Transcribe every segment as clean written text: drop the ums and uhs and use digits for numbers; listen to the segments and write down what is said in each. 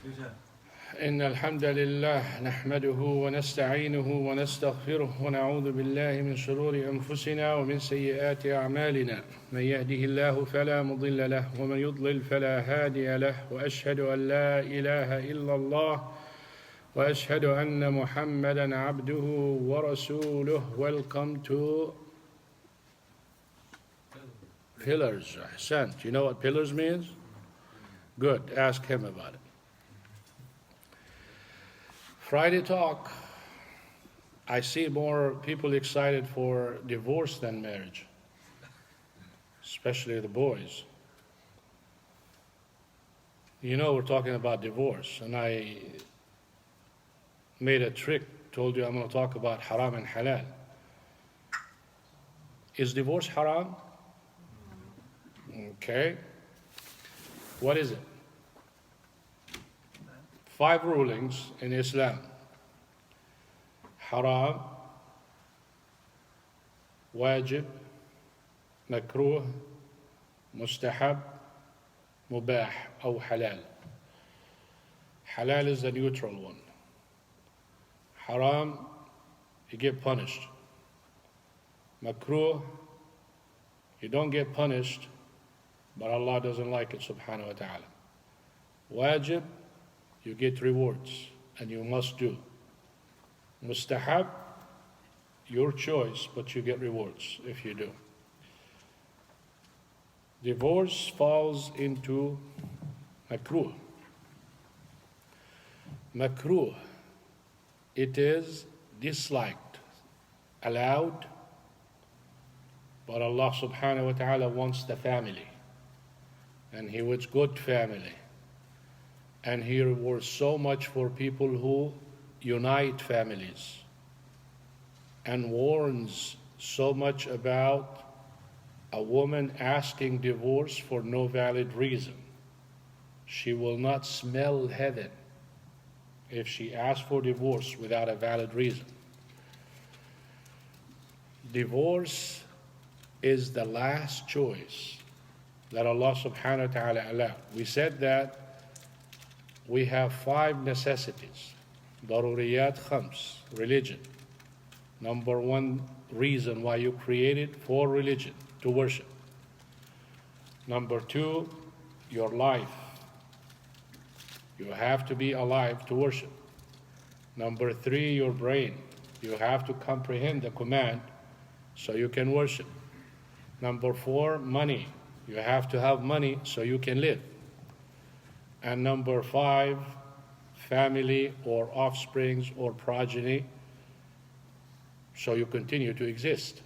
إن الحمد لله نحمده ونستعينه ونستغفره ونعوذ بالله من شرور أنفسنا ومن سيئات أعمالنا من يهده الله فلا مضل له ومن يضلل فلا هادي له وأشهد أن لا إله إلا الله وأشهد أن محمدا عبده ورسوله. Welcome to Pillars. Ahsan. Do you know what pillars means? Good. Ask him about it. Friday talk, I see more people excited for divorce than marriage, especially the boys. You know we're talking about divorce, and I made a trick, told you I'm going to talk about haram and halal. Is divorce haram? Okay. What is it? 5 rulings in Islam. Haram, wajib, makruh, mustahab, mubah, or halal. Halal is the neutral one. Haram, you get punished. Makruh, you don't get punished, but Allah doesn't like it, subhanahu wa ta'ala. Wajib, you get rewards, and you must do. Mustahab, your choice, but you get rewards if you do. Divorce falls into makruh. Makruh, it is disliked, allowed, but Allah subhanahu wa ta'ala wants the family, and He wants good family. And He rewards so much for people who unite families, and warns so much about a woman asking divorce for no valid reason. She will not smell heaven if she asks for divorce without a valid reason. Divorce is the last choice that Allah subhanahu wa ta'ala allowed. We said that we have 5 necessities. Daruriyat khams, religion. Number 1 reason why you created for religion, to worship. Number 2, your life. You have to be alive to worship. Number 3, your brain. You have to comprehend the command so you can worship. Number 4, money. You have to have money so you can live. And number 5, family or offsprings or progeny, so you continue to exist.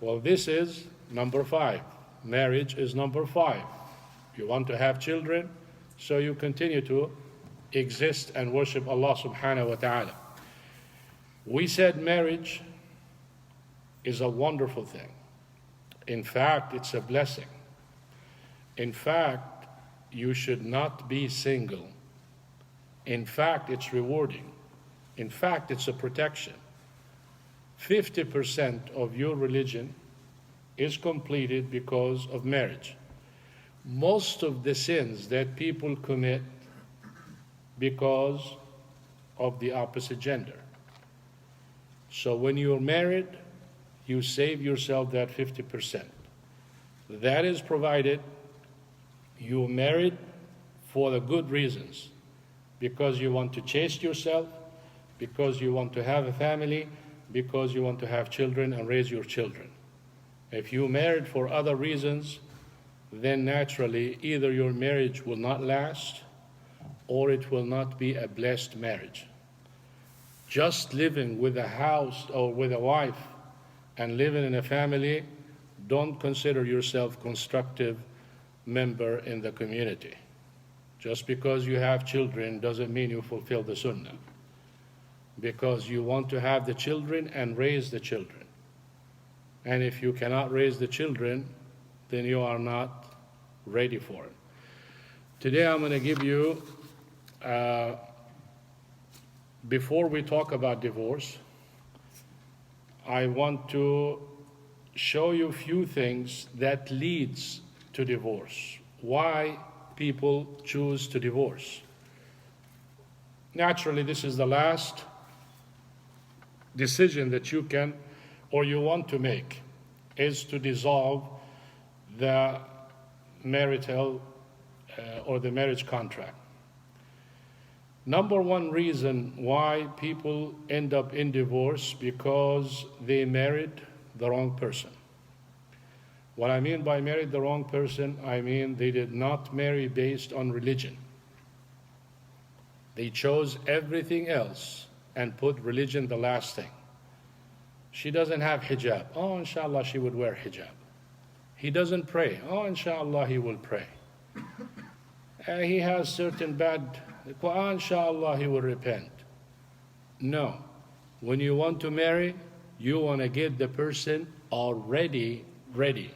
Well, this is number 5. Marriage is number 5. You want to have children, so you continue to exist and worship Allah subhanahu wa ta'ala. We said marriage is a wonderful thing. In fact, it's a blessing. In fact, you should not be single. In fact, it's rewarding. In fact, it's a protection. 50% of your religion is completed because of marriage. Most of the sins that people commit because of the opposite gender. So when you're married, you save yourself that 50%. That is provided you're married for the good reasons, because you want to chaste yourself, because you want to have a family, because you want to have children and raise your children. If you're married for other reasons, then naturally either your marriage will not last or it will not be a blessed marriage. Just living with a house or with a wife and living in a family, don't consider yourself constructive member in the community. Just because you have children doesn't mean you fulfill the sunnah, because you want to have the children and raise the children. And if you cannot raise the children, then you are not ready for it. Today I'm going to give you, before we talk about divorce, I want to show you a few things that leads to divorce. Why people choose to divorce. naturally this is the last decision that you can or you want to make, is to dissolve the marital or the marriage contract. Number one reason why people end up in divorce, because they married the wrong person. What I mean by married the wrong person, I mean they did not marry based on religion. They chose everything else and put religion the last thing. She doesn't have hijab. Oh, inshallah, she would wear hijab. He doesn't pray. Oh, inshallah, he will pray. He has certain bad, inshallah, he will repent. No. When you want to marry, you want to get the person already ready.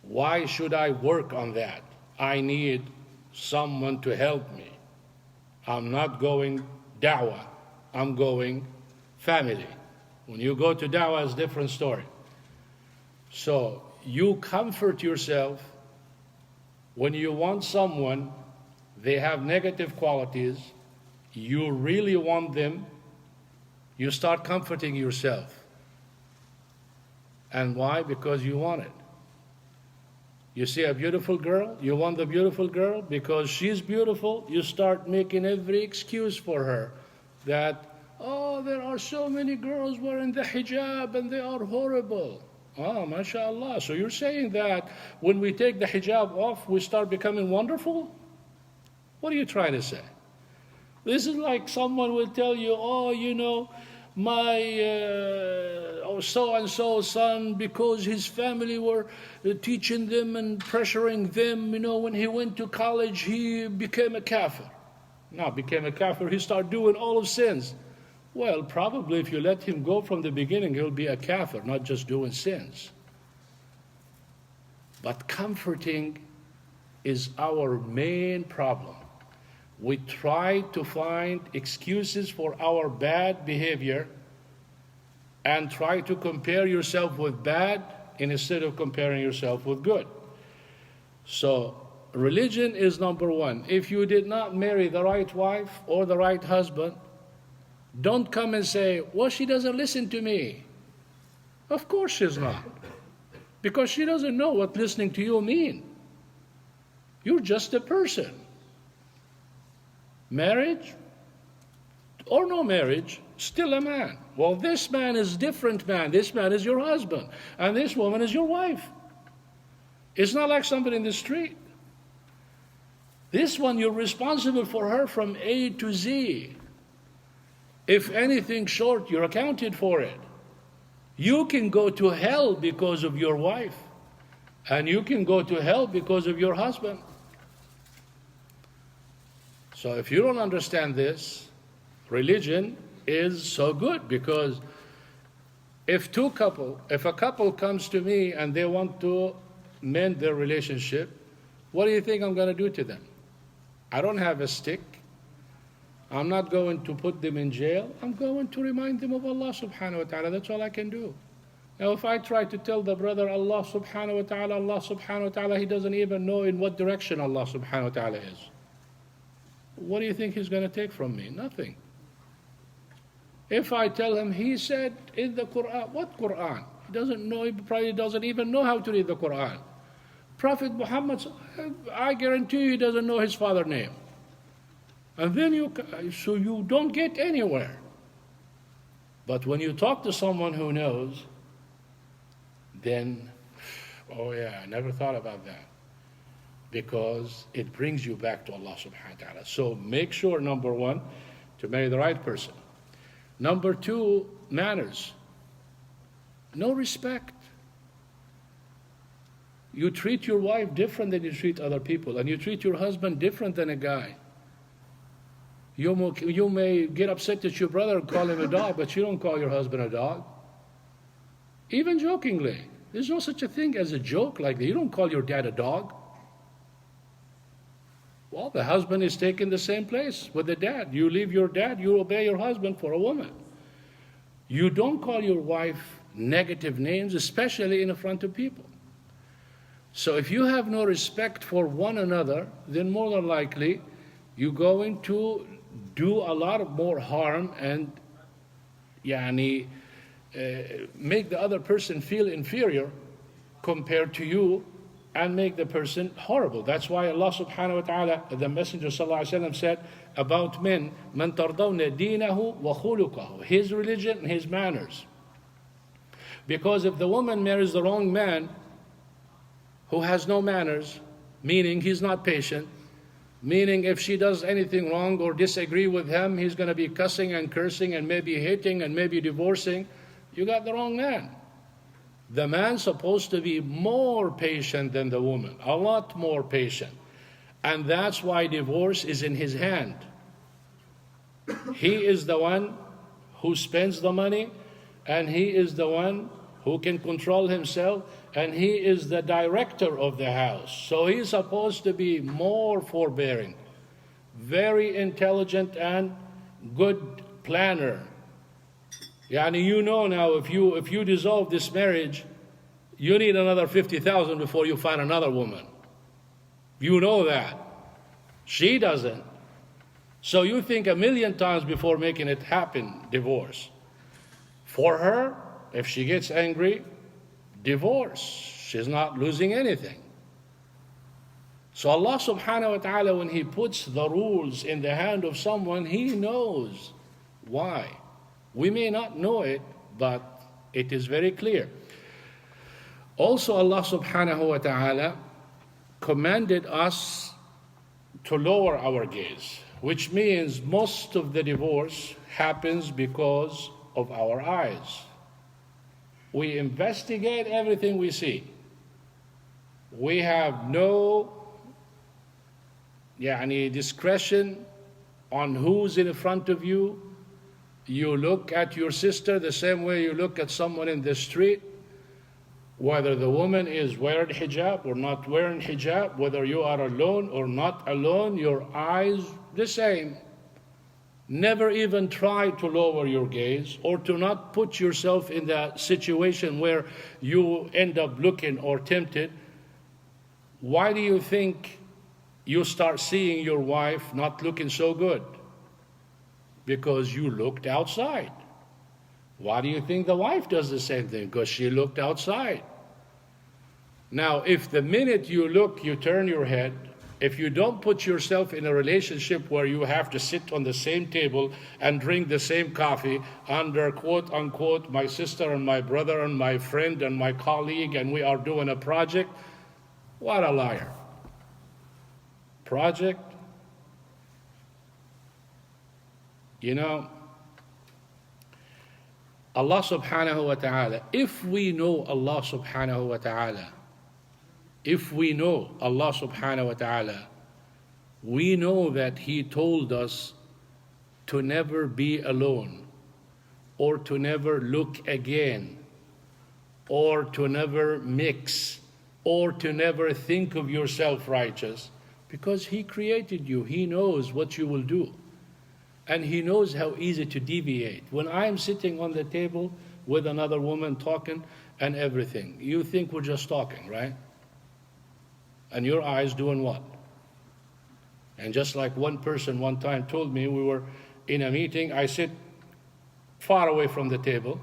Why should I work on that? I need someone to help me. I'm not going da'wah. I'm going family. When you go to da'wah, it's a different story. So you comfort yourself when you want someone, they have negative qualities, you really want them, you start comforting yourself. And why? Because you want it. You see a beautiful girl, you want the beautiful girl because she's beautiful, you start making every excuse for her that, oh, there are so many girls wearing the hijab and they are horrible. Oh, mashallah. So you're saying that when we take the hijab off, we start becoming wonderful? What are you trying to say? This is like someone will tell you, oh, you know, my so-and-so son, because his family were teaching them and pressuring them, you know, when he went to college, he became a kafir. Now, became a kafir, he started doing all of sins. Well, probably if you let him go from the beginning, he'll be a kafir, not just doing sins. But comforting is our main problem. We try to find excuses for our bad behavior and try to compare yourself with bad instead of comparing yourself with good. So religion is number one. If you did not marry the right wife or the right husband, don't come and say, well, she doesn't listen to me. Of course she's not. Because she doesn't know what listening to you means. You're just a person. Marriage or no marriage, still a man. Well, this man is different man. This man is your husband. And this woman is your wife. It's not like somebody in the street. This one, you're responsible for her from A to Z. If anything short, you're accounted for it. You can go to hell because of your wife. And you can go to hell because of your husband. So if you don't understand this, religion is so good, because if a couple comes to me and they want to mend their relationship, what do you think I'm going to do to them? I don't have a stick. I'm not going to put them in jail. I'm going to remind them of Allah subhanahu wa ta'ala. That's all I can do. Now, if I try to tell the brother Allah subhanahu wa ta'ala, he doesn't even know in what direction Allah subhanahu wa ta'ala is. What do you think he's going to take from me? Nothing. If I tell him, he said in the Quran, what Quran? He doesn't know, he probably doesn't even know how to read the Quran. Prophet Muhammad, I guarantee you he doesn't know his father's name. And then so you don't get anywhere. But when you talk to someone who knows, then, oh yeah, I never thought about that. Because it brings you back to Allah subhanahu wa ta'ala. So make sure, number one, to marry the right person. Number two, manners. No respect. You treat your wife different than you treat other people, and you treat your husband different than a guy. You may get upset at your brother and call him a dog, but you don't call your husband a dog. Even jokingly. There's no such a thing as a joke like that. You don't call your dad a dog. Well, the husband is taking the same place with the dad. You leave your dad, you obey your husband for a woman. You don't call your wife negative names, especially in front of people. So if you have no respect for one another, then more than likely, you're going to do a lot of more harm and يعني, make the other person feel inferior compared to you and make the person horrible. That's why Allah subhanahu wa ta'ala, the Messenger sallallahu alaihi wasallam said about men, مَنْ تَرْضَوْنَ دِينَهُ وَخُلُقَهُ, his religion and his manners. Because if the woman marries the wrong man who has no manners, meaning he's not patient, meaning if she does anything wrong or disagree with him, he's going to be cussing and cursing and maybe hitting and maybe divorcing, you got the wrong man. The man's supposed to be more patient than the woman, a lot more patient. And that's why divorce is in his hand. He is the one who spends the money, and he is the one who can control himself, and he is the director of the house. So he's supposed to be more forbearing, very intelligent and good planner. Yani you know now if you dissolve this marriage, you need another 50,000 before you find another woman. You know that. She doesn't. So you think a million times before making it happen, divorce. For her, if she gets angry, divorce. She's not losing anything. So Allah subhanahu wa ta'ala, when He puts the rules in the hand of someone, He knows why. We may not know it, but it is very clear. Also, Allah subhanahu wa ta'ala commanded us to lower our gaze, which means most of the divorce happens because of our eyes. We investigate everything we see. We have no discretion on who's in front of you. You look at your sister the same way you look at someone in the street, whether the woman is wearing hijab or not wearing hijab, whether you are alone or not alone, your eyes the same. Never even try to lower your gaze or to not put yourself in that situation where you end up looking or tempted. Why do you think you start seeing your wife not looking so good? Because you looked outside. Why do you think the wife does the same thing? Because she looked outside. Now, if the minute you look, you turn your head, if you don't put yourself in a relationship where you have to sit on the same table and drink the same coffee under quote unquote my sister and my brother and my friend and my colleague and we are doing a project, what a liar. Project? You know, Allah subhanahu wa ta'ala, if we know Allah subhanahu wa ta'ala, if we know Allah subhanahu wa ta'ala, we know that He told us to never be alone, or to never look again, or to never mix, or to never think of yourself righteous, because He created you. He knows what you will do. And He knows how easy to deviate. When I'm sitting on the table with another woman talking and everything, you think we're just talking, right? And your eyes doing what? And just like one person one time told me, we were in a meeting, I sit far away from the table.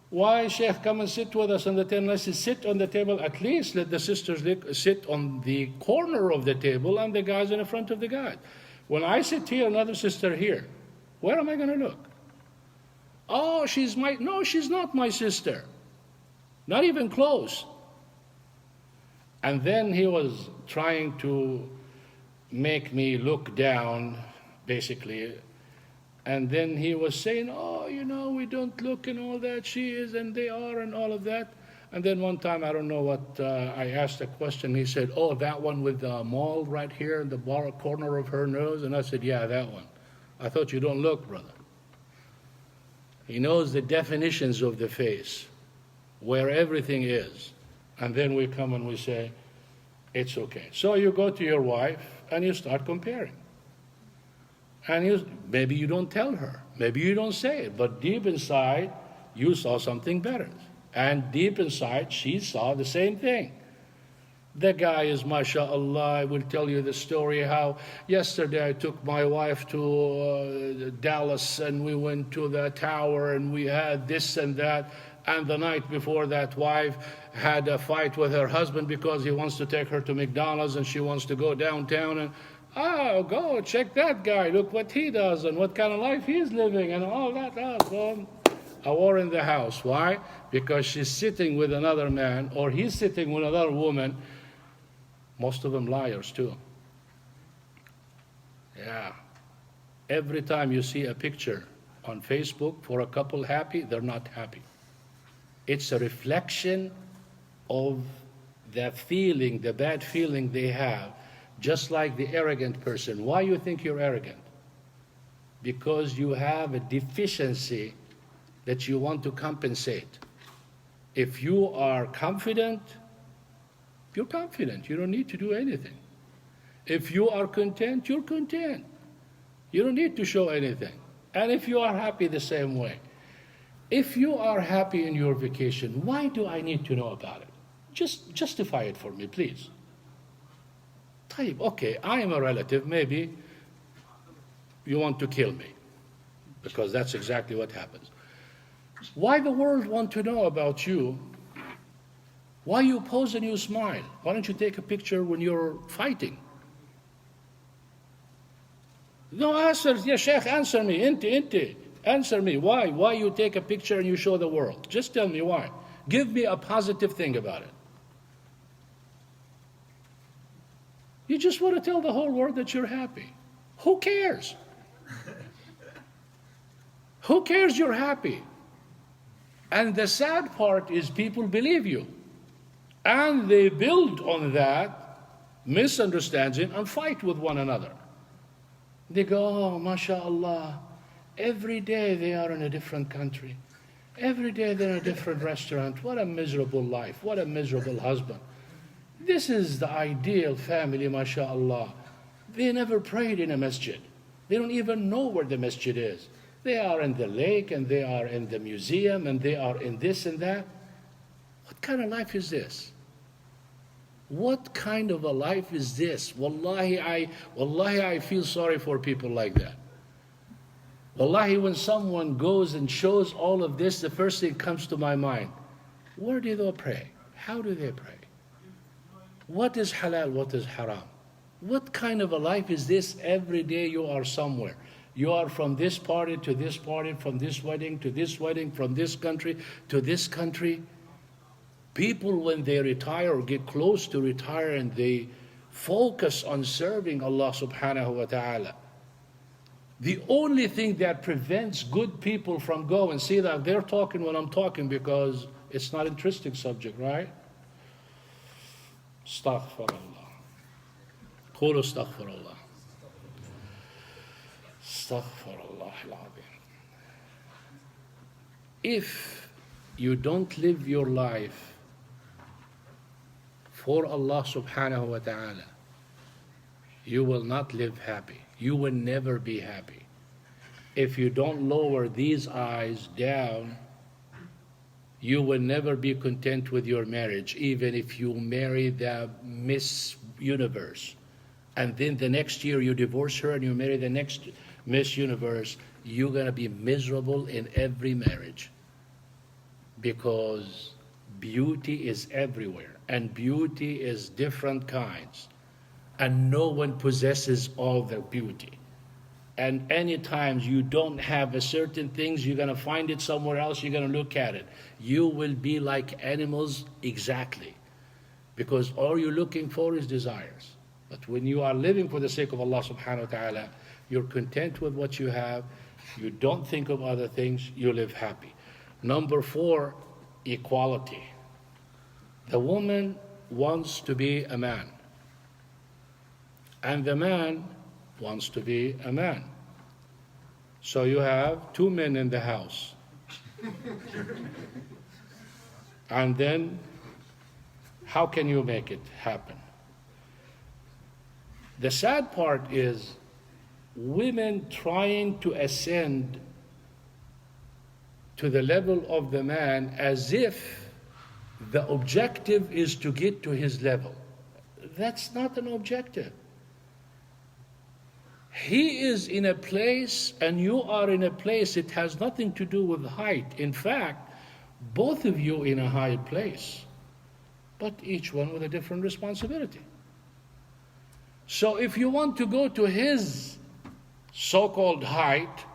Why, Sheikh, come and sit with us on the table? I said, sit on the table, at least let the sisters sit on the corner of the table and the guys in the front of the guys. When I sit here, another sister here, where am I going to look? Oh, no, she's not my sister. Not even close. And then he was trying to make me look down, basically. And then he was saying, oh, we don't look and all that. She is and they are and all of that. And then one time, I don't know what, I asked a question. He said, oh, that one with the mole right here in the corner of her nose. And I said, yeah, that one. I thought you don't look, brother. He knows the definitions of the face, where everything is. And then we come and we say, it's okay. So you go to your wife and you start comparing. And maybe you don't tell her. Maybe you don't say it. But deep inside, you saw something better. And deep inside, she saw the same thing. The guy is, mashallah, I will tell you the story how yesterday I took my wife to Dallas and we went to the tower and we had this and that. And the night before, that wife had a fight with her husband because he wants to take her to McDonald's and she wants to go downtown. And, oh, go check that guy. Look what he does and what kind of life he's living and all that. A war in the house. Why? Because she's sitting with another man or he's sitting with another woman. Most of them liars too. Yeah. Every time you see a picture on Facebook for a couple happy, they're not happy. It's a reflection of the feeling, the bad feeling they have, just like the arrogant person. Why you think you're arrogant? Because you have a deficiency that you want to compensate. If you are confident, you're confident. You don't need to do anything. If you are content, you're content. You don't need to show anything. And if you are happy the same way. If you are happy in your vacation, why do I need to know about it? Just justify it for me, please. Okay, I am a relative. Maybe you want to kill me because that's exactly what happens. Why the world want to know about you? Why you pose and you smile? Why don't you take a picture when you're fighting? No, answer, ya Sheikh, answer me. Inti. Answer me. Why? Why you take a picture and you show the world? Just tell me why. Give me a positive thing about it. You just want to tell the whole world that you're happy. Who cares? Who cares you're happy? And the sad part is people believe you. And they build on that misunderstanding and fight with one another. They go, oh, mashallah, every day they are in a different country. Every day they're in a different restaurant. What a miserable life. What a miserable husband. This is the ideal family, mashallah. They never prayed in a masjid. They don't even know where the masjid is. They are in the lake and they are in the museum and they are in this and that. What kind of life is this? What kind of a life is this? Wallahi, I feel sorry for people like that. Wallahi, when someone goes and shows all of this, the first thing comes to my mind, where do they pray? How do they pray? What is halal? What is haram? What kind of a life is this? Every day you are somewhere. You are from this party to this party, from this wedding to this wedding, from this country to this country. People, when they retire or get close to retire and they focus on serving Allah subhanahu wa ta'ala, the only thing that prevents good people from going, see that they're talking when I'm talking because it's not an interesting subject, right? Astaghfirullah. Qulu astaghfirullah. Astaghfirullah al-azim. If you don't live your life for Allah subhanahu wa ta'ala, you will not live happy. You will never be happy. If you don't lower these eyes down, you will never be content with your marriage, even if you marry the Miss Universe. And then the next year you divorce her and you marry the next Miss Universe, you're going to be miserable in every marriage. Because beauty is everywhere. And beauty is different kinds. And no one possesses all the beauty. And any times you don't have a certain things, you're going to find it somewhere else, you're going to look at it. You will be like animals exactly. Because all you're looking for is desires. But when you are living for the sake of Allah subhanahu wa ta'ala, you're content with what you have, you don't think of other things, you live happy. Number 4, equality. The woman wants to be a man. And the man wants to be a man. So you have 2 men in the house. And then, how can you make it happen? The sad part is women trying to ascend to the level of the man as if the objective is to get to his level. That's not an objective. He is in a place and you are in a place. It has nothing to do with height. In fact, both of you in a high place, but each one with a different responsibility. So if you want to go to his so-called height,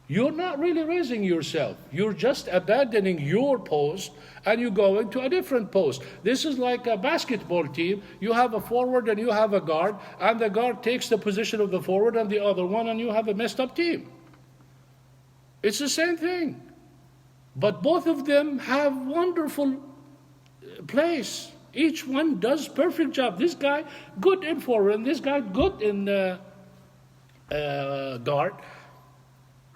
you're not really raising yourself. You're just abandoning your post and you're going to a different post. This is like a basketball team. You have a forward and you have a guard, and the guard takes the position of the forward and the other one, and you have a messed up team. It's the same thing. But both of them have wonderful place. Each one does perfect job. This guy good in forward, and this guy good in guard.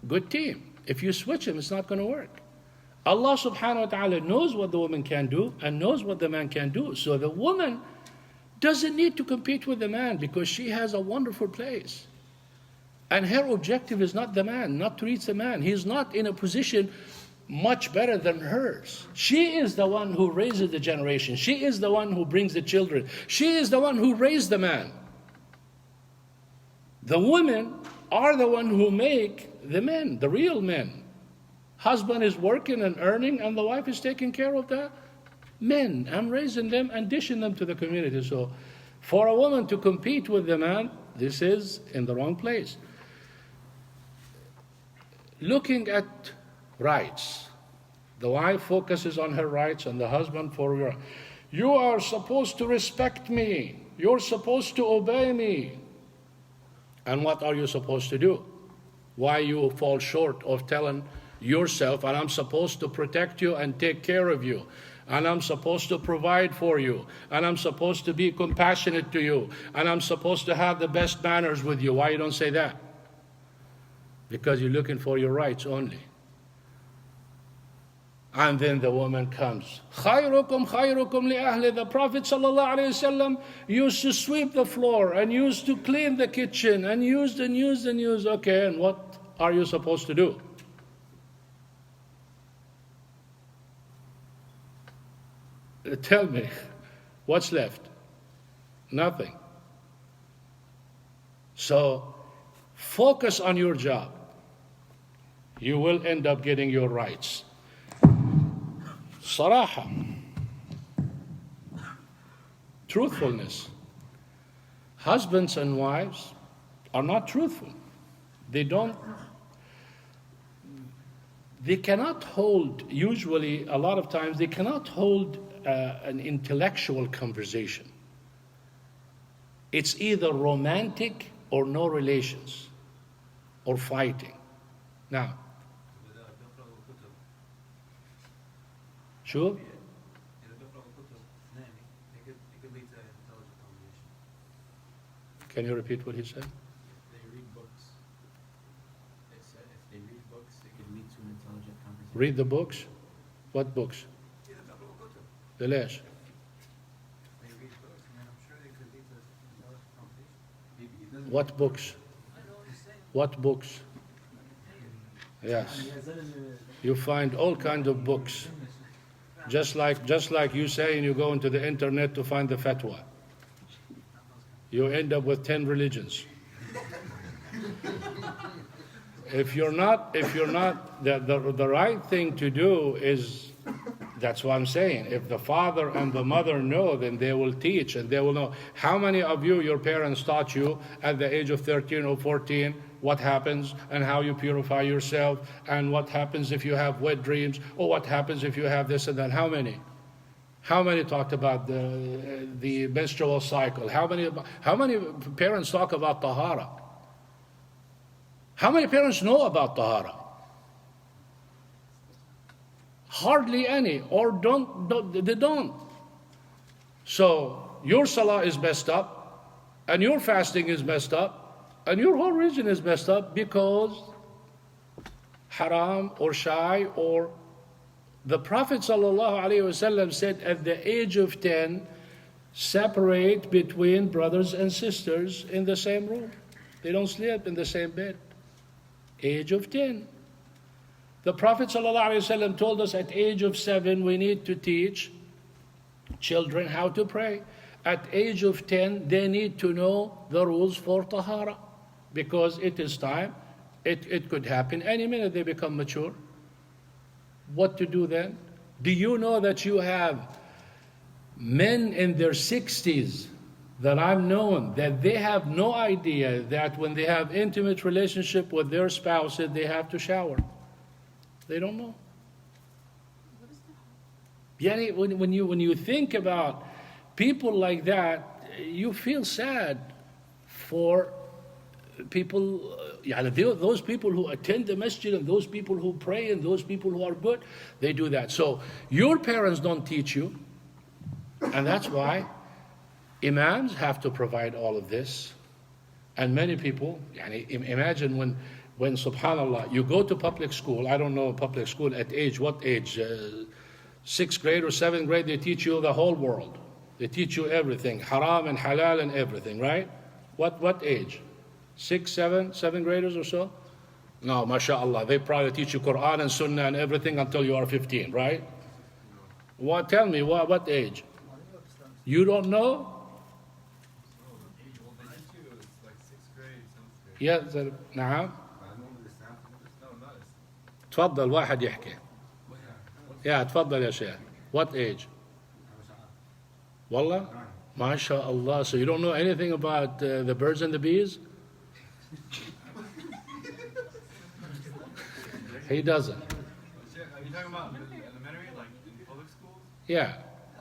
Good team. If you switch them, it's not going to work. Allah subhanahu wa ta'ala knows what the woman can do and knows what the man can do. So the woman doesn't need to compete with the man because she has a wonderful place. And her objective is not the man, not to reach the man. He's not in a position much better than hers. She is the one who raises the generation. She is the one who brings the children. She is the one who raised the man. The women are the one who make the men, the real men. Husband is working and earning, and the wife is taking care of the men and raising them and dishing them to the community. So for a woman to compete with the man, this is in the wrong place. Looking at rights. The wife focuses on her rights and the husband for your. You are supposed to respect me. You're supposed to obey me. And what are you supposed to do? Why you fall short of telling yourself, and I'm supposed to protect you and take care of you, and I'm supposed to provide for you, and I'm supposed to be compassionate to you, and I'm supposed to have the best manners with you. Why you don't say that? Because you're looking for your rights only. And then the woman comes. خَيْرُكُمْ خَيْرُكُمْ لِأَهْلِ. The Prophet ﷺ used to sweep the floor and used to clean the kitchen and used. Okay, and what are you supposed to do? Tell me, what's left? Nothing. So, focus on your job. You will end up getting your rights. Saraha. Truthfulness. Husbands and wives are not truthful. They cannot hold, usually, a lot of times, they cannot hold an intellectual conversation. It's either romantic or no relations, or fighting. Now, sure? Can you repeat what he said? They read books. It said if they read books, it could lead to an intelligent conversation. Read the books? What books? ليش؟ They read books, and I'm sure they could lead to an intelligent conversation. What books? What books? Yes. You find all kinds of books. Just like you say, and you go into the internet to find the fatwa. You end up with 10 religions. If you're not, the right thing to do is, that's what I'm saying. If the father and the mother know, then they will teach and they will know. How many of you, your parents taught you at the age of 13 or 14 what happens and how you purify yourself and what happens if you have wet dreams or what happens if you have this and that? How many? How many talked about the menstrual cycle? How many parents talk about tahara? How many parents know about tahara? Hardly any, or they don't. So your salah is messed up, and your fasting is messed up, and your whole religion is messed up because haram or shy or. The Prophet ﷺ said at the age of 10, separate between brothers and sisters in the same room. They don't sleep in the same bed. Age of 10. The Prophet ﷺ told us at age of 7 we need to teach children how to pray. at age of 10, they need to know the rules for tahara because it is time. It could happen any minute they become mature. What to do then? Do you know that you have men in their 60s that I've known that they have no idea that when they have intimate relationship with their spouses, they have to shower. They don't know. Yeah, when you think about people like that, you feel sad for people, those people who attend the masjid and those people who pray and those people who are good, they do that. So your parents don't teach you, and that's why imams have to provide all of this. And many people, imagine when subhanallah, you go to public school, I don't know public school at what age? 6th grade or 7th grade, they teach you the whole world. They teach you everything, haram and halal and everything, right? What age? 6, 7 graders or so? No, mashallah, they probably teach you Quran and Sunnah and everything until you are 15, right? What? Tell me, what age? You don't know? يا نعم تفضل واحد يحكي يا تفضل يا شيخ. What age? والله ما شاء الله. So you don't know anything about the birds and the bees? He doesn't. Are you talking about elementary, like in public schools? Yeah. Yeah,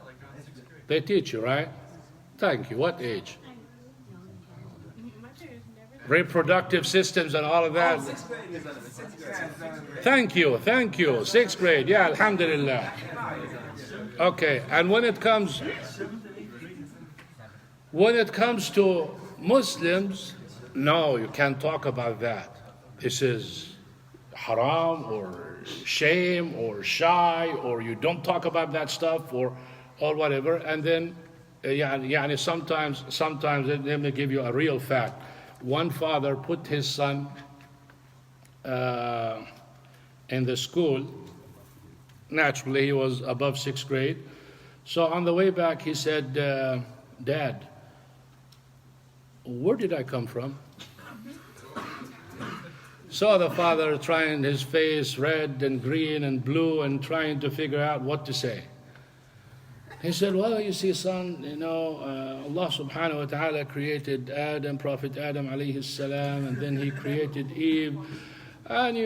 like around 6th grade. They teach you, right? Thank you. What age? Reproductive systems and all of that. 6th grade is 6th grade. Thank you. 6th grade. Yeah, alhamdulillah. Okay, and when it comes to Muslims, no, you can't talk about that. This is haram or shame or shy, or you don't talk about that stuff or whatever. And then sometimes let me give you a real fact. One father put his son in the school. Naturally, he was above 6th grade. So on the way back, he said, Dad, where did I come from? So the father trying his face red and green and blue and trying to figure out what to say. He said, well, you see, son, Allah subhanahu wa ta'ala created Adam, Prophet Adam alayhi salam, and then he created Eve. And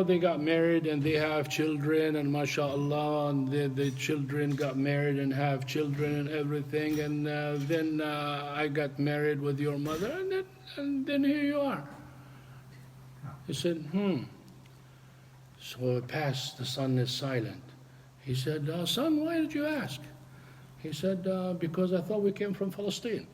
they got married and they have children, and mashallah, and the children got married and have children and everything. And then I got married with your mother, and then here you are. He said, So it passed, the son is silent. He said, son, why did you ask? He said, because I thought we came from Palestine.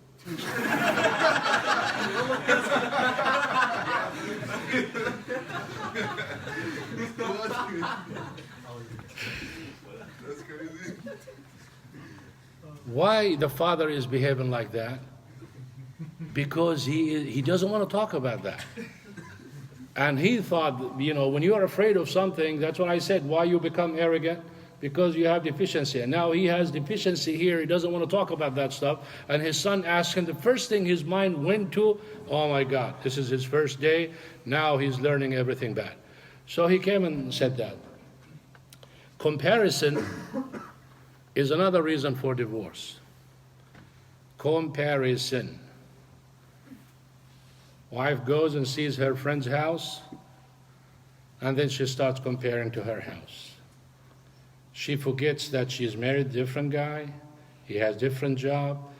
Why the father is behaving like that? Because he doesn't want to talk about that. And he thought, when you are afraid of something, that's what I said, why you become arrogant? Because you have deficiency. And now he has deficiency here. He doesn't want to talk about that stuff. And his son asked him, the first thing his mind went to, oh my God, this is his first day. Now he's learning everything bad. So he came and said that. Comparison is another reason for divorce. Comparison. Wife goes and sees her friend's house, and then she starts comparing to her house. She forgets that she's married a different guy, he has different job,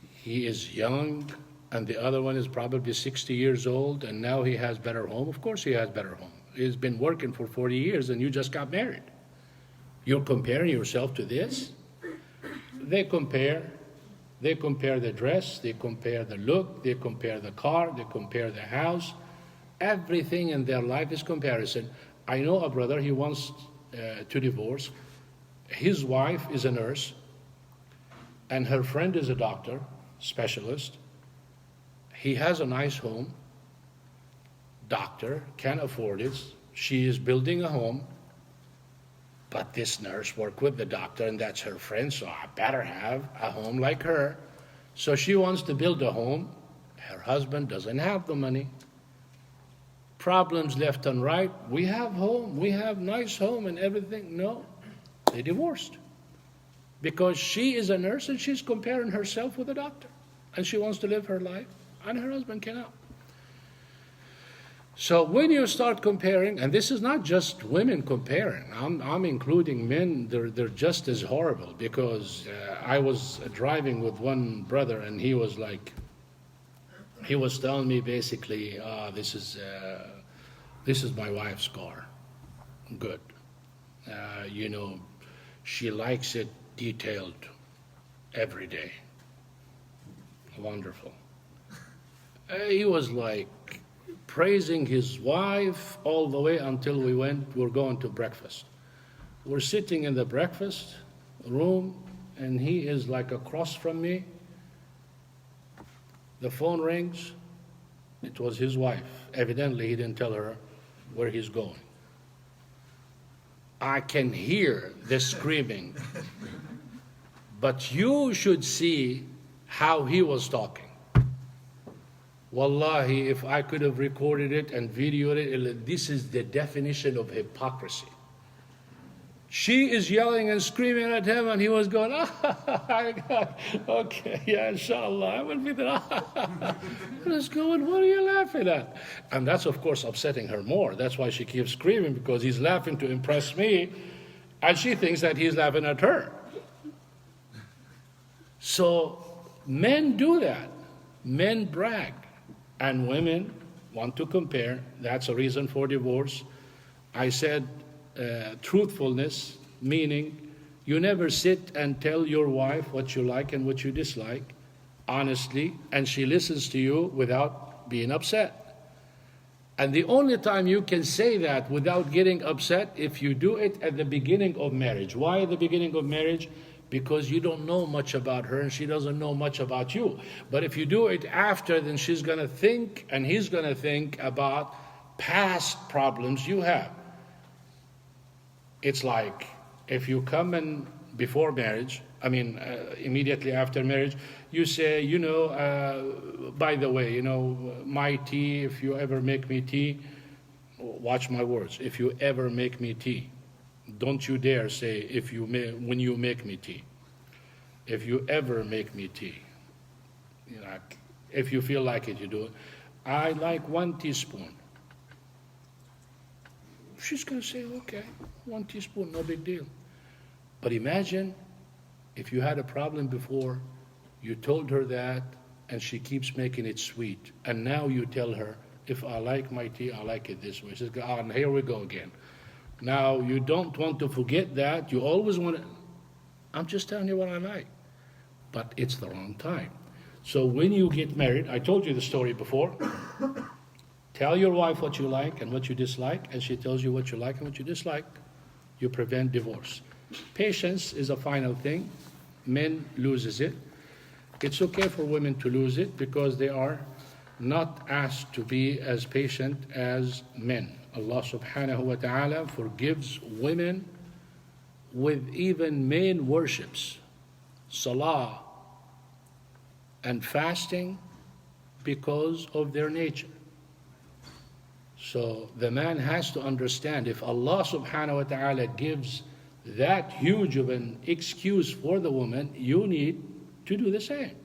he is young, and the other one is probably 60 years old, and now he has better home. Of course he has better home. He's been working for 40 years, and you just got married. You're comparing yourself to this? They compare the dress, they compare the look, they compare the car, they compare the house. Everything in their life is comparison. I know a brother, he wants to divorce. His wife is a nurse, and her friend is a doctor, specialist. He has a nice home, doctor, can afford it. She is building a home. But this nurse worked with the doctor, and that's her friend, so I better have a home like her. So she wants to build a home. Her husband doesn't have the money. Problems left and right. We have home, we have nice home and everything. No, they divorced. Because she is a nurse and she's comparing herself with a doctor. And she wants to live her life, and her husband cannot. So when you start comparing, and this is not just women comparing, I'm including men, they're just as horrible. Because I was driving with one brother, and he was telling me basically, this is my wife's car. Good. She likes it detailed every day. Wonderful. He was praising his wife all the way until we're going to breakfast. We're sitting in the breakfast room, and he is across from me. The phone rings. It was his wife. Evidently, he didn't tell her where he's going. I can hear the screaming. But you should see how he was talking. Wallahi, if I could have recorded it and videoed it, this is the definition of hypocrisy. She is yelling and screaming at him, and he was going, okay, yeah, inshallah, I will be there. He's going, what are you laughing at? And that's, of course, upsetting her more. That's why she keeps screaming, because he's laughing to impress me, and she thinks that he's laughing at her. So men do that. Men brag. And women want to compare. That's a reason for divorce. I said truthfulness, meaning you never sit and tell your wife what you like and what you dislike, honestly, and she listens to you without being upset. And the only time you can say that without getting upset, if you do it at the beginning of marriage. Why at the beginning of marriage? Because you don't know much about her and she doesn't know much about you. But if you do it after, then she's going to think, and he's going to think about past problems you have. It's like if you come in before marriage, immediately after marriage, you say, by the way, my tea, if you ever make me tea, watch my words, if you ever make me tea. Don't you dare say when you make me tea. If you ever make me tea, if you feel like it, you do it. I like 1 teaspoon. She's going to say, okay, 1 teaspoon, no big deal. But imagine if you had a problem before, you told her that, and she keeps making it sweet. And now you tell her, if I like my tea, I like it this way. She says, and here we go again. Now, you don't want to forget that. You always want to, I'm just telling you what I like. But it's the wrong time. So when you get married, I told you the story before. Tell your wife what you like and what you dislike, and she tells you what you like and what you dislike. You prevent divorce. Patience is a final thing. Men loses it. It's okay for women to lose it because they are not asked to be as patient as men. Allah subhanahu wa ta'ala forgives women with even main worships, salah and fasting, because of their nature. So the man has to understand, if Allah subhanahu wa ta'ala gives that huge of an excuse for the woman, you need to do the same.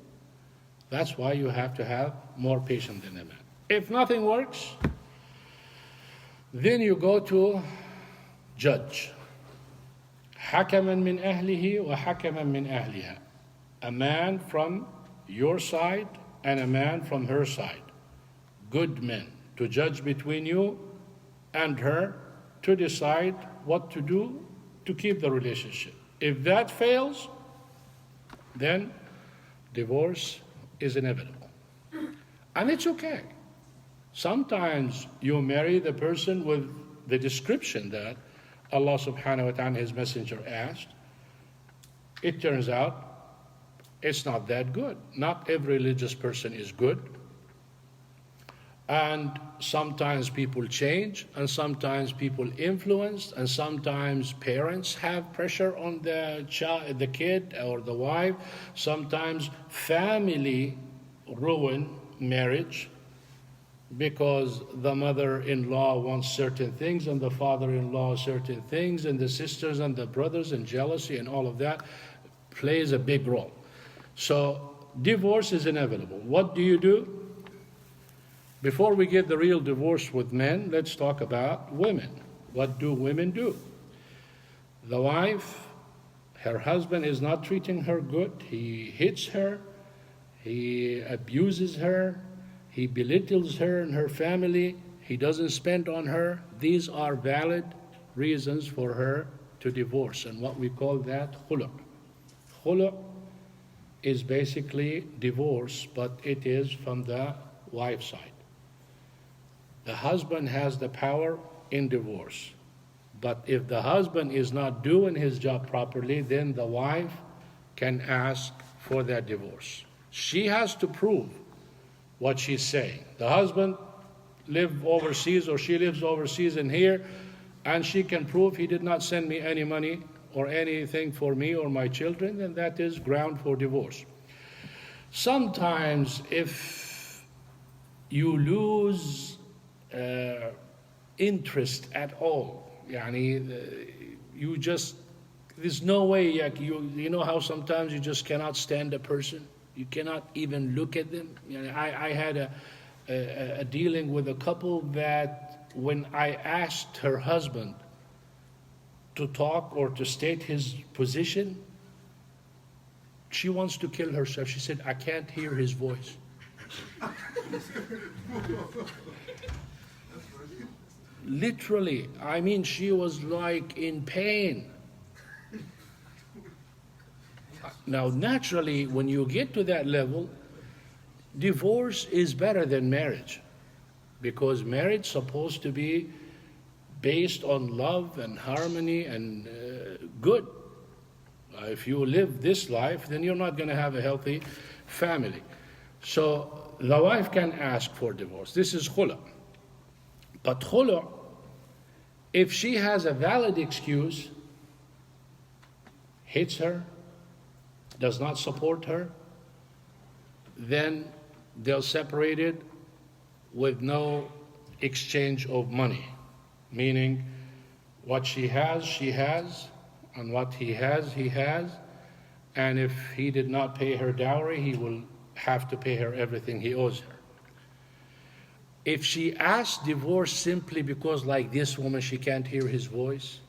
That's why you have to have more patience than the man. If nothing works, then you go to judge. حكما من أهله وحكما من أهلها. A man from your side and a man from her side. Good men to judge between you and her, to decide what to do to keep the relationship. If that fails, then divorce is inevitable. And it's okay. Sometimes you marry the person with the description that Allah subhanahu wa ta'ala, His Messenger, asked. It turns out it's not that good. Not every religious person is good. And sometimes people change, and sometimes people influence, and sometimes parents have pressure on the child, the kid or the wife. Sometimes family ruin marriage because the mother-in-law wants certain things and the father-in-law certain things, and the sisters and the brothers, and jealousy and all of that plays a big role. So divorce is inevitable. What do you do? Before we get the real divorce with men, let's talk about women. What do women do? The wife, her husband is not treating her good. He hits her, he abuses her, he belittles her and her family, he doesn't spend on her. These are valid reasons for her to divorce, and what we call that khulu'. Khulu' is basically divorce, but it is from the wife's side. The husband has the power in divorce. But if the husband is not doing his job properly, then the wife can ask for that divorce. She has to prove what she's saying. The husband lives overseas, or she lives overseas and here, and she can prove he did not send me any money or anything for me or my children, then that is ground for divorce. Sometimes if you lose interest at all, you just, there's no way, you know how sometimes you just cannot stand a person, you cannot even look at them. I had a dealing with a couple that when I asked her husband to talk or to state his position, she wants to kill herself. She said, I can't hear his voice. Literally, she was like in pain. Now, naturally, when you get to that level, divorce is better than marriage, because marriage is supposed to be based on love and harmony and good. If you live this life, then you're not going to have a healthy family. So the wife can ask for divorce. This is khulu'. But khulu', if she has a valid excuse, hits her, does not support her, then they'll separate it with no exchange of money. Meaning, what she has, and what he has. And if he did not pay her dowry, he will have to pay her everything he owes her. If she asks divorce simply because, like this woman, she can't hear his voice,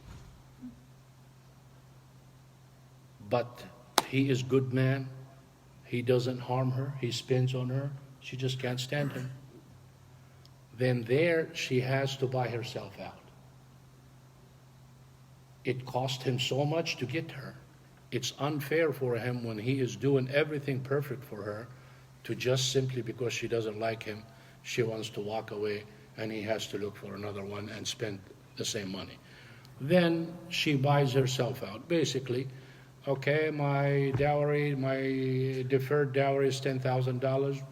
but he is good man, he doesn't harm her, he spends on her, she just can't stand him, then there she has to buy herself out. It cost him so much to get her. It's unfair for him, when he is doing everything perfect for her, to just simply because she doesn't like him, she wants to walk away and he has to look for another one and spend the same money. Then she buys herself out. Basically, okay, my dowry, my deferred dowry is $10,000.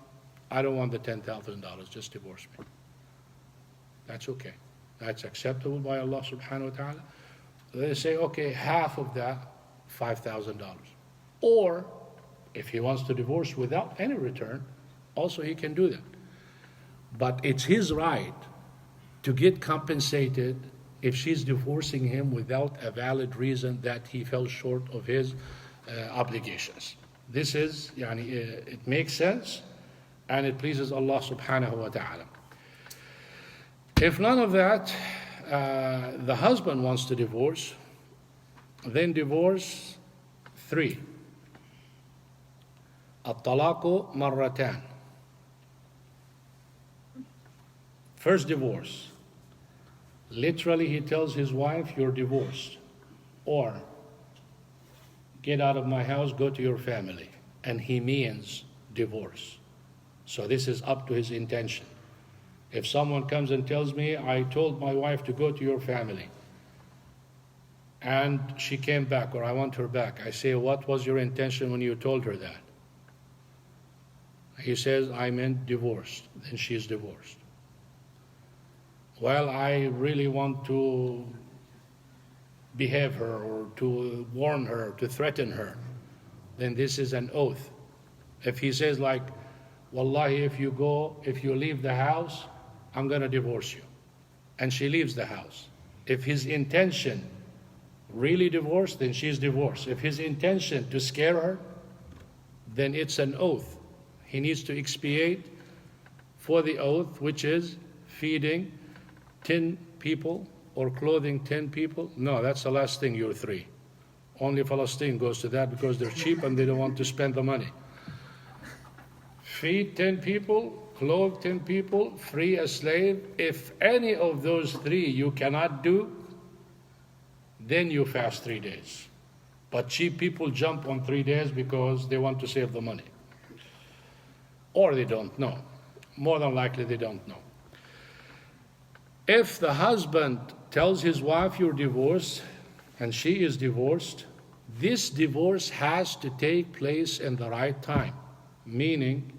I don't want the $10,000, just divorce me. That's okay. That's acceptable by Allah subhanahu wa ta'ala. They say, okay, half of that, $5,000. Or, if he wants to divorce without any return, also he can do that. But it's his right to get compensated if she's divorcing him without a valid reason that he fell short of his obligations. This is, it makes sense, and it pleases Allah subhanahu wa ta'ala. If none of that, the husband wants to divorce, then divorce 3. الطلاق مرتان. First divorce. Literally, he tells his wife, you're divorced. Or, get out of my house, go to your family. And he means divorce. So this is up to his intention. If someone comes and tells me, I told my wife to go to your family, and she came back, or I want her back, I say, what was your intention when you told her that? He says, I meant divorced. Then she is divorced. Well, I really want to behave her or to warn her, to threaten her, then this is an oath. If he says like, Wallahi, if you leave the house, I'm going to divorce you. And she leaves the house. If his intention really divorce, then she's divorced. If his intention to scare her, then it's an oath. He needs to expiate for the oath, which is feeding 10 people or clothing 10 people. No, that's the last thing, you're 3. Only Palestine goes to that because they're cheap and they don't want to spend the money. Feed 10 people, clothe 10 people, free a slave. If any of those 3 you cannot do, then you fast 3 days. But cheap people jump on 3 days because they want to save the money. Or they don't know. More than likely they don't know. If the husband tells his wife you're divorced and she is divorced, this divorce has to take place in the right time. Meaning,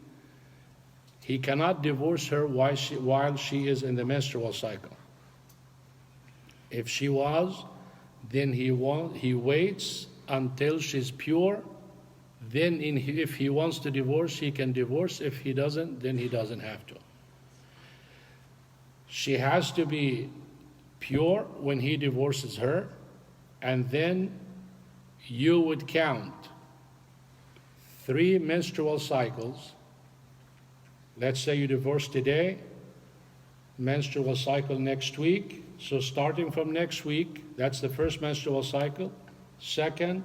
he cannot divorce her while she is in the menstrual cycle. If she was, then he waits until she's pure. Then if he wants to divorce, he can divorce. If he doesn't, then he doesn't have to. She has to be pure when he divorces her, and then you would count 3 menstrual cycles. Let's say you divorce today, menstrual cycle next week. So starting from next week, that's the first menstrual cycle. Second,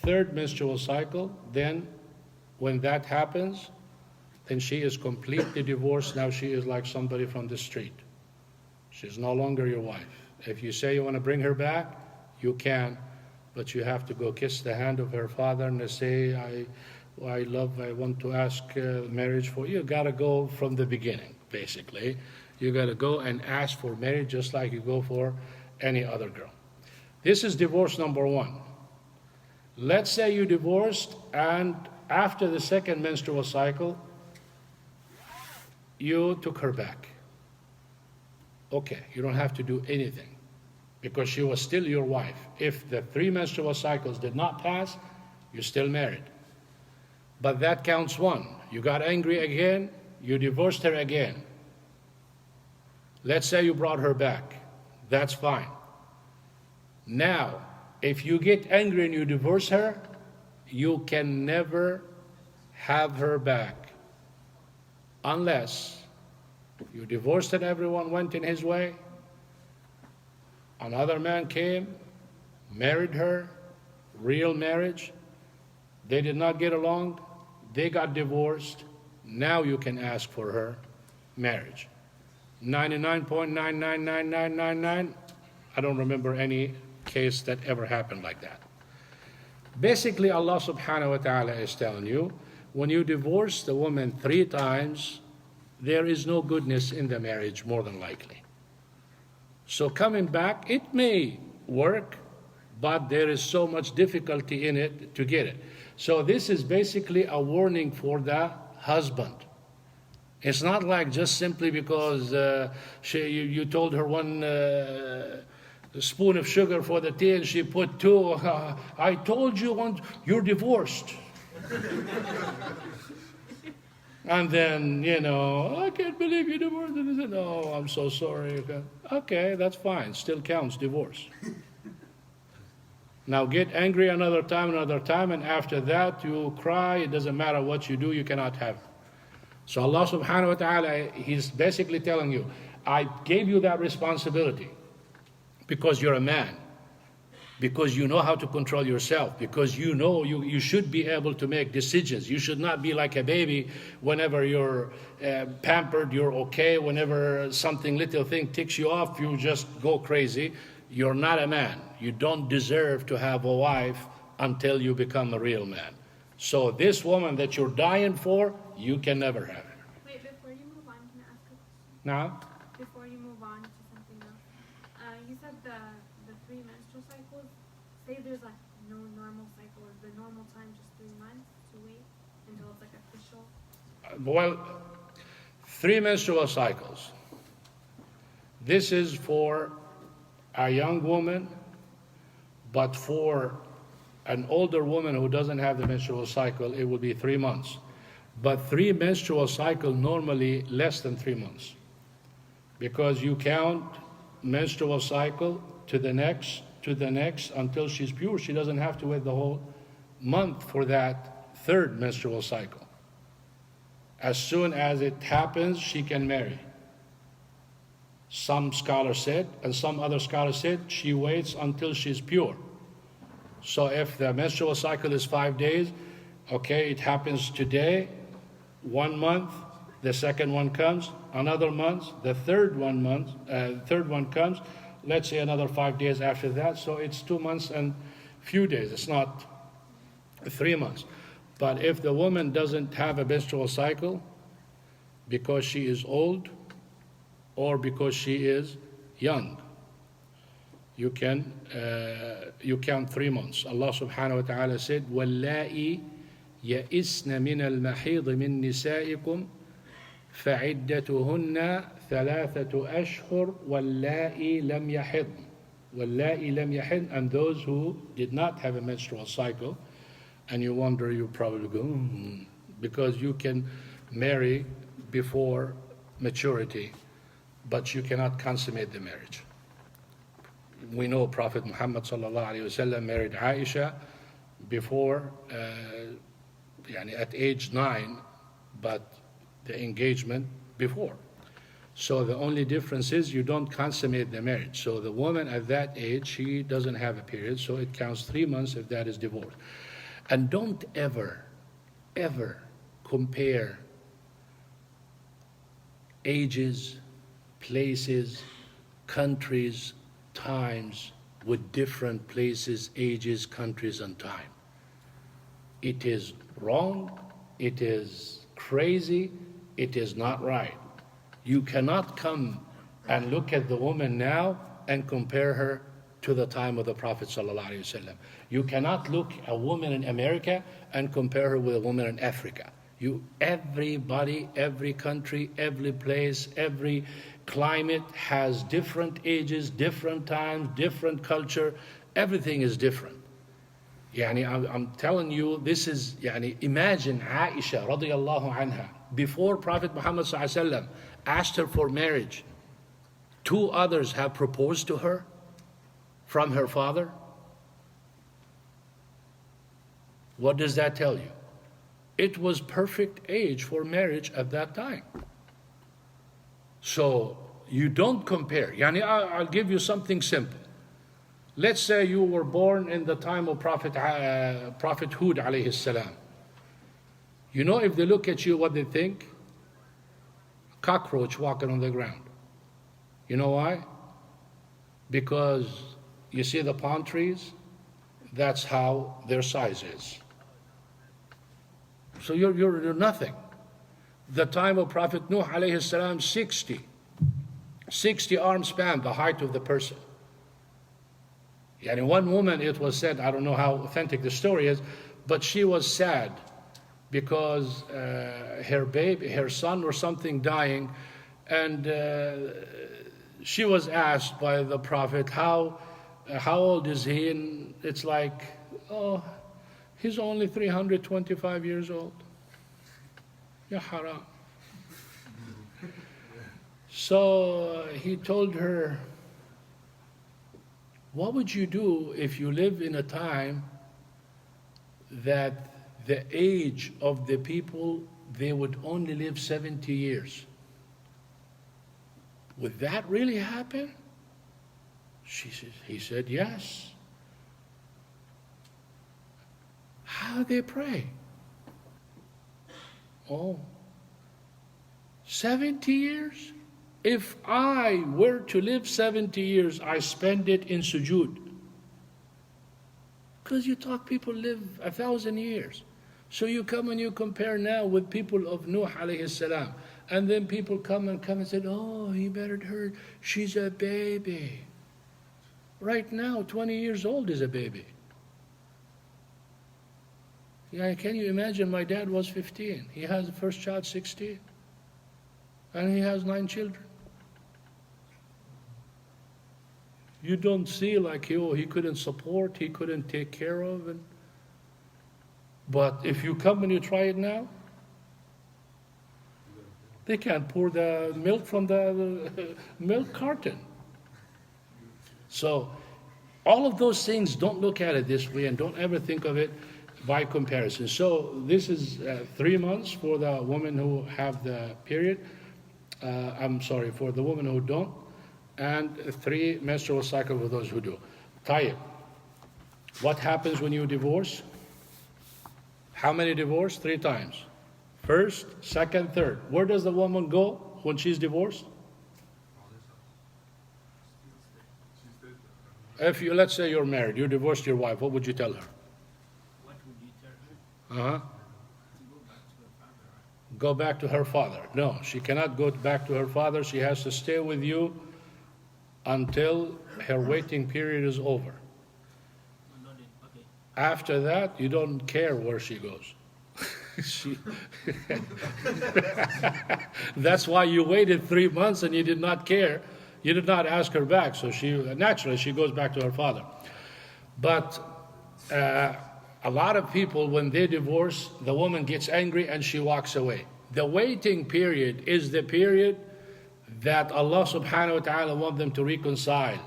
third menstrual cycle. Then when that happens, then she is completely divorced. Now she is like somebody from the street. She's no longer your wife. If you say you want to bring her back, you can, but you have to go kiss the hand of her father and say, I want to ask marriage for you. You got to go from the beginning, basically. You got to go and ask for marriage just like you go for any other girl. This is divorce number 1. Let's say you divorced, and after the second menstrual cycle, you took her back. Okay, you don't have to do anything because she was still your wife. If the 3 menstrual cycles did not pass, you're still married. But that counts 1. You got angry again, you divorced her again. Let's say you brought her back. That's fine. Now, if you get angry and you divorce her, you can never have her back unless you divorced and everyone went in his way. Another man came, married her, real marriage. They did not get along. They got divorced. Now you can ask for her marriage. 99.999999, I don't remember any case that ever happened like that. Basically, Allah subhanahu wa ta'ala is telling you, when you divorce the woman 3 times, there is no goodness in the marriage, more than likely. So coming back, it may work, but there is so much difficulty in it to get it. So this is basically a warning for the husband. It's not like just simply because you told her 1 spoon of sugar for the tea and she put 2. I told you once, you're divorced. And then, I can't believe you divorced. And he said, oh, I'm so sorry. Okay, that's fine. Still counts, divorce. Now get angry another time, and after that you cry. It doesn't matter what you do, you cannot have it. So Allah subhanahu wa ta'ala, He's basically telling you, I gave you that responsibility because you're a man, because you know how to control yourself, because you know you should be able to make decisions. You should not be like a baby. Whenever you're pampered, you're okay. Whenever something, little thing ticks you off, you just go crazy. You're not a man. You don't deserve to have a wife until you become a real man. So this woman that you're dying for, you can never have her. Wait, before you move on, can I ask a question? Now? Before you move on to something else, you said the 3 menstrual cycles. Say there's like no normal cycle. Is the normal time just 3 months to wait until it's like official? Well, 3 menstrual cycles. This is for a young woman, but for an older woman who doesn't have the menstrual cycle, it will be 3 months. But 3 menstrual cycle normally less than 3 months, because you count menstrual cycle to the next, until she's pure. She doesn't have to wait the whole month for that 3rd menstrual cycle. As soon as it happens, she can marry. Some scholars said, and some other scholars said, she waits until she's pure. So if the menstrual cycle is 5 days, okay, it happens today, 1 month, the second one comes, another month, the third one comes, let's say another 5 days after that, so it's 2 months and few days, it's not 3 months. But if the woman doesn't have a menstrual cycle because she is old or because she is young, you count 3 months. Allah subhanahu wa ta'ala said, وَاللَّائِي يَئِسْنَ مِنَ الْمَحِيضِ مِن نِّسَائِكُمْ فَعِدَّتُهُنَّ 3 أشهر وَاللَّائِي لَمْ يَحِضْنَ. وَاللَّائِي لَمْ يَحِضْنَ, and those who did not have a menstrual cycle. And you wonder, you probably go, because you can marry before maturity, but you cannot consummate the marriage. We know Prophet Muhammad sallallahu alaihi wasallam married Aisha before, at age 9, but the engagement before. So the only difference is you don't consummate the marriage. So the woman at that age, she doesn't have a period, so it counts 3 months if that is divorce. And don't ever compare ages, places, countries, times with different places, ages, countries, and time. It is wrong, it is crazy, it is not right. You cannot come and look at the woman now and compare her to the time of the Prophet ﷺ. You cannot look at a woman in America and compare her with a woman in Africa. Everybody, every country, every place, every climate has different ages, different times, different culture. Everything is different. I'm telling you, this is, imagine Aisha radiallahu anha, before Prophet Muhammad ﷺ asked her for marriage, 2 others have proposed to her from her father. What does that tell you? It was perfect age for marriage at that time. So you don't compare. I'll give you something simple. Let's say you were born in the time of Prophet Hud alayhi salam. If they look at you, what they think? Cockroach walking on the ground. You know why? Because you see the palm trees? That's how their size is. So you're nothing. The time of Prophet Nuh alayhi salam, 60 arm span, the height of the person. One woman, it was said, I don't know how authentic the story is, but she was sad because her son or something dying, and she was asked by the Prophet, how old is he? And it's like, he's only 325 years old. Ya haram. So he told her, what would you do if you live in a time that the age of the people, they would only live 70 years? Would that really happen? He said, yes. How they pray? 70 years? If I were to live 70 years, I spend it in sujood. Because you talk people live 1,000 years. So you come and you compare now with people of Nuh alayhi salam. And then people come and say, you better heard, she's a baby. Right now, 20 years old is a baby. Can you imagine? My dad was 15. He has the first child 16. And he has 9 children. You don't see like he couldn't support, he couldn't take care of. But if you come and you try it now, they can't pour the milk from the milk carton. So all of those things, don't look at it this way and don't ever think of it by comparison. So this is 3 months for the women who have the period. I'm sorry, for the women who don't, and 3 menstrual cycles for those who do. Tayyib. What happens when you divorce? How many divorce? 3 times. First, second, third. Where does the woman go when she's divorced? If you, let's say you're married, you divorced your wife, what would you tell her? What would you tell her? Uh-huh. To go back to her father, right? Go back to her father. No, she cannot go back to her father. She has to stay with you until her waiting period is over. Okay. After that, you don't care where she goes. She That's why you waited 3 months and you did not care. You did not ask her back. So naturally she goes back to her father. But a lot of people, when they divorce, the woman gets angry and she walks away. The waiting period is the period that Allah subhanahu wa ta'ala wants them to reconcile.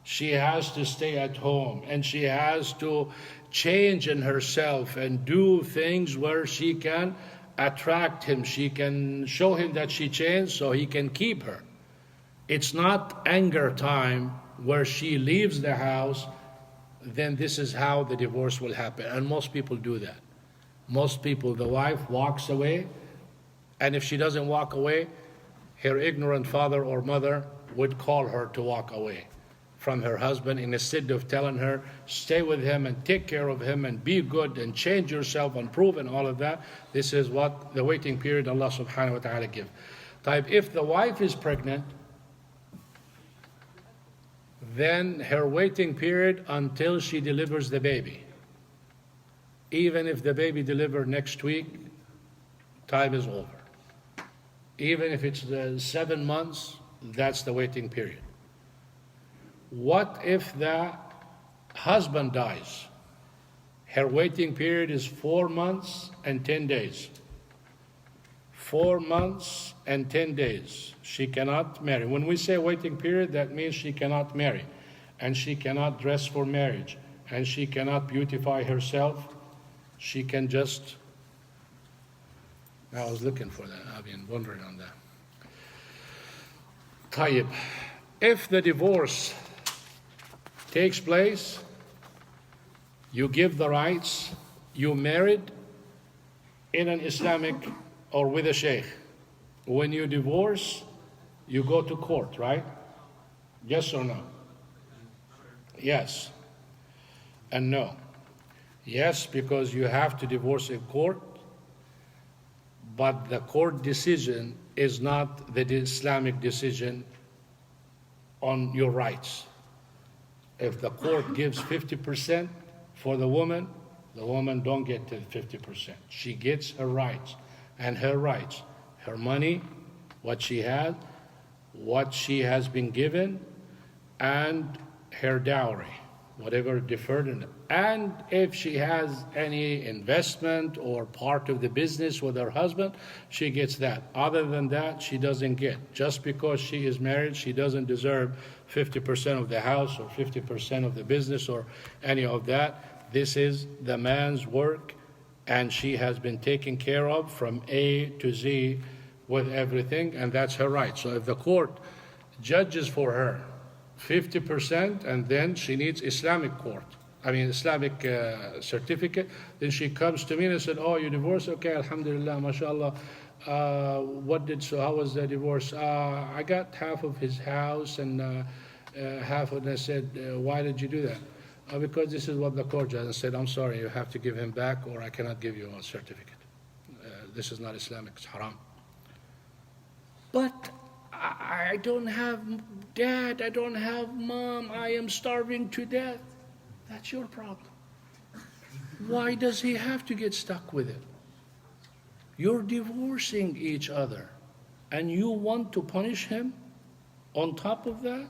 She has to stay at home and she has to change in herself and do things where she can attract him. She can show him that she changed so he can keep her. It's not anger time where she leaves the house, then this is how the divorce will happen. And most people do that. Most people, the wife walks away, and if she doesn't walk away, her ignorant father or mother would call her to walk away from her husband, instead of telling her, stay with him and take care of him and be good and change yourself and prove and all of that. This is what the waiting period Allah subhanahu wa ta'ala gives. If the wife is pregnant, then her waiting period until she delivers the baby. Even if the baby delivered next week, time is over. Even if it's 7 months, that's the waiting period. What if the husband dies? Her waiting period is 4 months and 10 days. 4 months and 10 days. She cannot marry. When we say waiting period, that means she cannot marry, and she cannot dress for marriage, and she cannot beautify herself. She can just, I was looking for that. I've been wondering on that. Tayyib. If the divorce takes place, you give the rights, you married in an Islamic or with a sheikh. When you divorce, you go to court, right? Yes or no? Yes and no. Yes, because you have to divorce in court, but the court decision is not the Islamic decision on your rights. If the court gives 50% for the woman don't get to 50%. She gets her rights, and her rights, her money, what she had, what she has been given, and her dowry, whatever deferred in it. And if she has any investment or part of the business with her husband, she gets that. Other than that, she doesn't get. Just because she is married, she doesn't deserve 50% of the house or 50% of the business or any of that. This is the man's work, and she has been taken care of from A to Z with everything, and that's her right. So if the court judges for her 50%, and then she needs Islamic certificate, then she comes to me and said, oh, you divorced? Okay, alhamdulillah, mashallah. How was the divorce? I got half of his house and half of it. I said, why did you do that? Because this is what the court judge said. I'm sorry, you have to give him back, or I cannot give you a certificate. This is not Islamic, it's haram. But I don't have dad, I don't have mom, I am starving to death. That's your problem. Why does he have to get stuck with it? You're divorcing each other, and you want to punish him on top of that?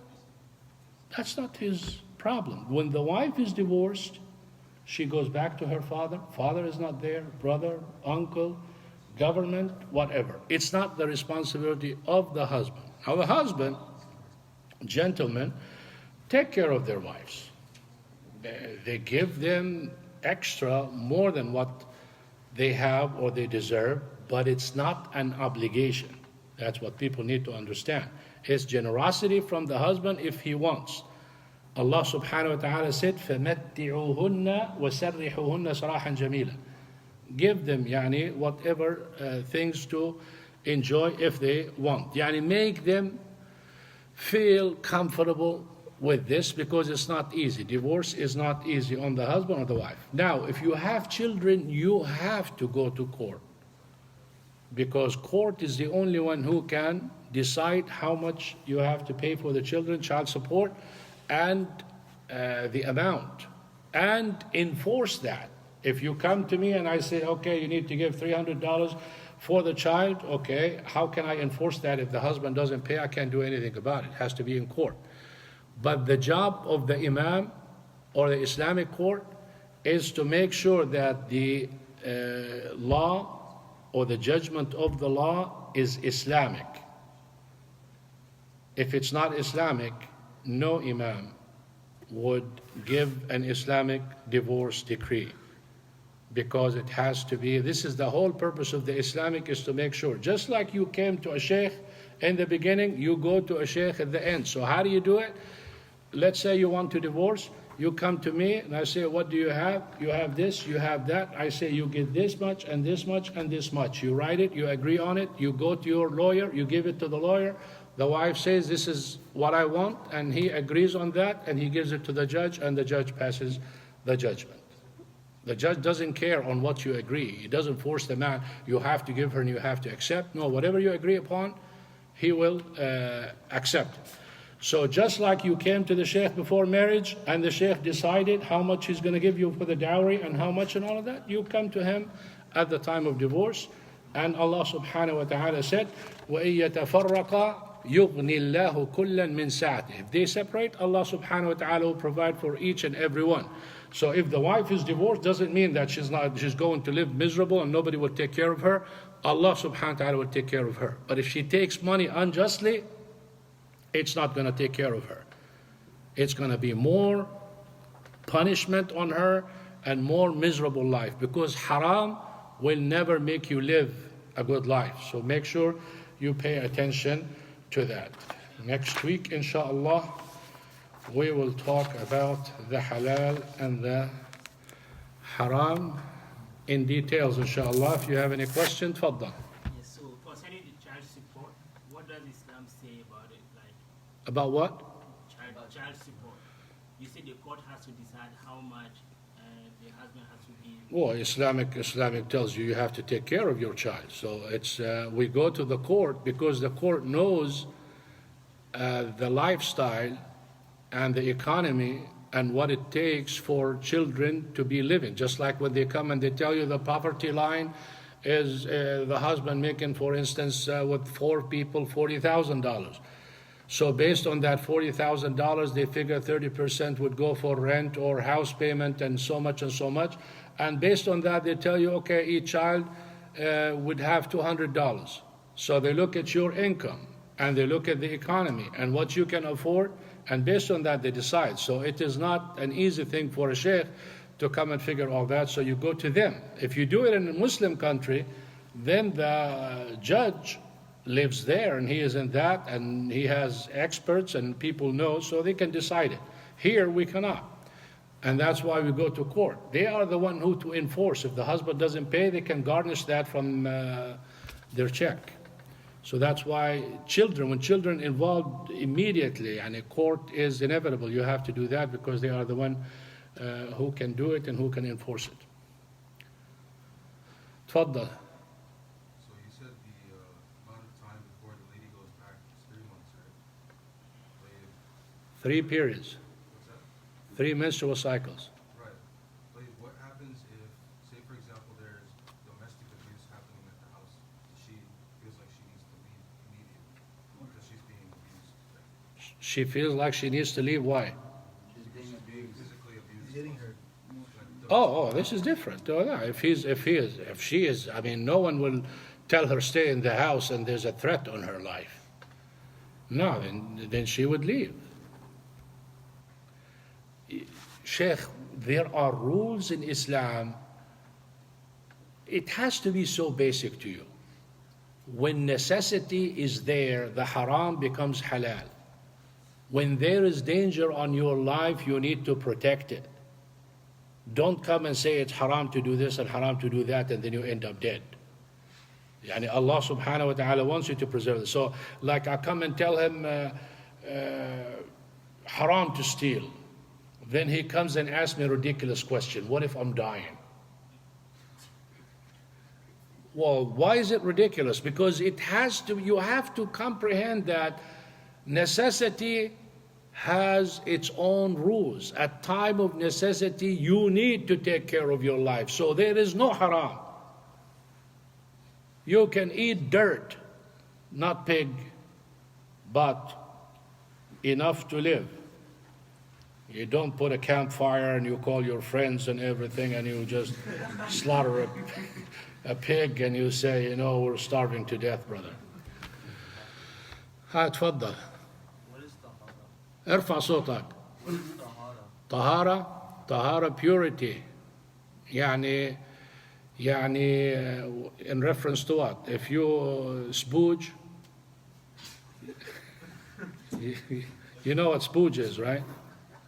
That's not his problem. When the wife is divorced, she goes back to her father. Father is not there, brother, uncle, government, whatever. It's not the responsibility of the husband. Now, the husband, gentlemen, take care of their wives. They give them extra, more than what they have or they deserve, but it's not an obligation. That's what people need to understand. It's generosity from the husband if he wants. Allah subhanahu wa ta'ala said, فَمَتِّعُوهُنَّ وَسَرِّحُوهُنَّ سَرَاحًا جَمِيلًا. Give them whatever things to enjoy if they want. Make them feel comfortable with this, because it's not easy. Divorce is not easy on the husband or the wife. Now, if you have children, you have to go to court, because court is the only one who can decide how much you have to pay for the children, child support, and the amount, and enforce that. If you come to me and I say, okay, you need to give $300 for the child, okay, how can I enforce that? If the husband doesn't pay, I can't do anything about it. It has to be in court. But the job of the imam or the Islamic court is to make sure that the law or the judgment of the law is Islamic. If it's not Islamic, no imam would give an Islamic divorce decree, because it has to be, this is the whole purpose of the Islamic, is to make sure. Just like you came to a sheikh in the beginning, you go to a sheikh at the end. So how do you do it? Let's say you want to divorce, you come to me and I say, what do you have? You have this, you have that. I say, you get this much and this much and this much. You write it, you agree on it, you go to your lawyer, you give it to the lawyer. The wife says, this is what I want, and he agrees on that, and he gives it to the judge, and the judge passes the judgment. The judge doesn't care on what you agree. He doesn't force the man, you have to give her and you have to accept. No, whatever you agree upon, he will accept. So just like you came to the sheikh before marriage, and the sheikh decided how much he's going to give you for the dowry and how much and all of that, you come to him at the time of divorce. And Allah subhanahu wa ta'ala said, وَإِن يَتَفَرَّقَا يُغْنِ اللَّهُ كُلًّا مِنْ سَعَتِهِ. If they separate, Allah subhanahu wa ta'ala will provide for each and every one. So if the wife is divorced, doesn't mean that she's going to live miserable and nobody will take care of her. Allah subhanahu wa ta'ala will take care of her. But if she takes money unjustly, it's not going to take care of her. It's going to be more punishment on her and more miserable life, because haram will never make you live a good life. So make sure you pay attention to that. Next week, inshallah, we will talk about the halal and the haram in details, inshallah. If you have any questions, tfaddal. Yes, so concerning the child support, what does Islam say about it? Like About what? child support. You said the court has to decide how much the husband has to give. Well, Islamic tells you have to take care of your child. So it's we go to the court because the court knows the lifestyle and the economy and what it takes for children to be living. Just like when they come and they tell you the poverty line is the husband making, for instance, with 4 people, $40,000. So based on that $40,000, they figure 30% would go for rent or house payment and so much and so much. And based on that, they tell you, okay, each child would have $200. So they look at your income and they look at the economy and what you can afford, and based on that, they decide. So it is not an easy thing for a sheikh to come and figure all that, so you go to them. If you do it in a Muslim country, then the judge lives there and he is in that and he has experts and people know, so they can decide it. Here we cannot, and that's why we go to court. They are the one who to enforce. If the husband doesn't pay, they can garnish that from their check. So that's why when children involved immediately, and a court is inevitable, you have to do that because they are the one who can do it and who can enforce it. Tfaddal. So you said the amount of time before the lady goes back is 3 months, right? But 3 periods, what's that? 3 menstrual cycles. Right. But what happens if, say for example, there's domestic abuse happening at the house? She feels like she needs to leave immediately because she's being abused. She feels like she needs to leave. Why? She's being physically abused. Hitting her. Oh, this is different. Oh, yeah. If she is, I mean, no one will tell her stay in the house and there's a threat on her life. No, then she would leave. Sheikh, there are rules in Islam. It has to be so basic to you. When necessity is there, the haram becomes halal. When there is danger on your life, you need to protect it. Don't come and say it's haram to do this and haram to do that, and then you end up dead. Yani Allah subhanahu wa ta'ala wants you to preserve it. So, like I come and tell him haram to steal. Then he comes and asks me a ridiculous question. What if I'm dying? Well, why is it ridiculous? Because you have to comprehend that necessity has its own rules. At time of necessity, you need to take care of your life. So there is no haram. You can eat dirt, not pig, but enough to live. You don't put a campfire and you call your friends and everything and you just slaughter a pig and you say, you know, we're starving to death, brother. تفضل. What is tahara? ارفع صوتك. What is tahara? طهارة purity. يعني in reference to what? If you spooge, you know what spooge is, right?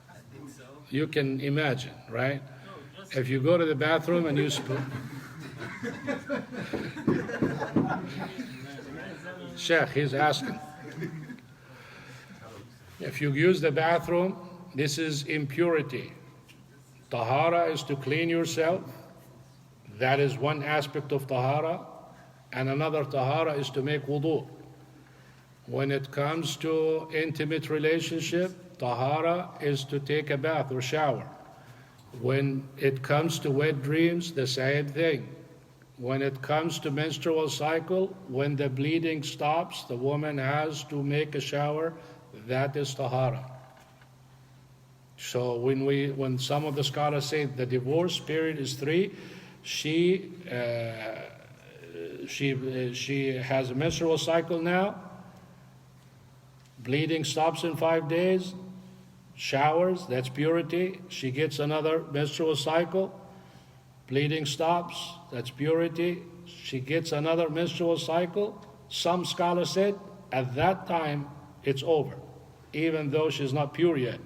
I think so. You can imagine, right? No, just If you go to the bathroom and you spooge. Sheikh, he's asking. If you use the bathroom, this is impurity. Tahara is to clean yourself. That is one aspect of tahara. And another tahara is to make wudu. When it comes to intimate relationship, tahara is to take a bath or shower. When it comes to wet dreams, the same thing. When it comes to menstrual cycle, when the bleeding stops, the woman has to make a shower. That is tahara. So when some of the scholars say the divorce period is 3, she has a menstrual cycle now. Bleeding stops in 5 days. Showers, that's purity. She gets another menstrual cycle. Bleeding stops, that's purity. She gets another menstrual cycle. Some scholars said at that time it's over, even though she's not pure yet.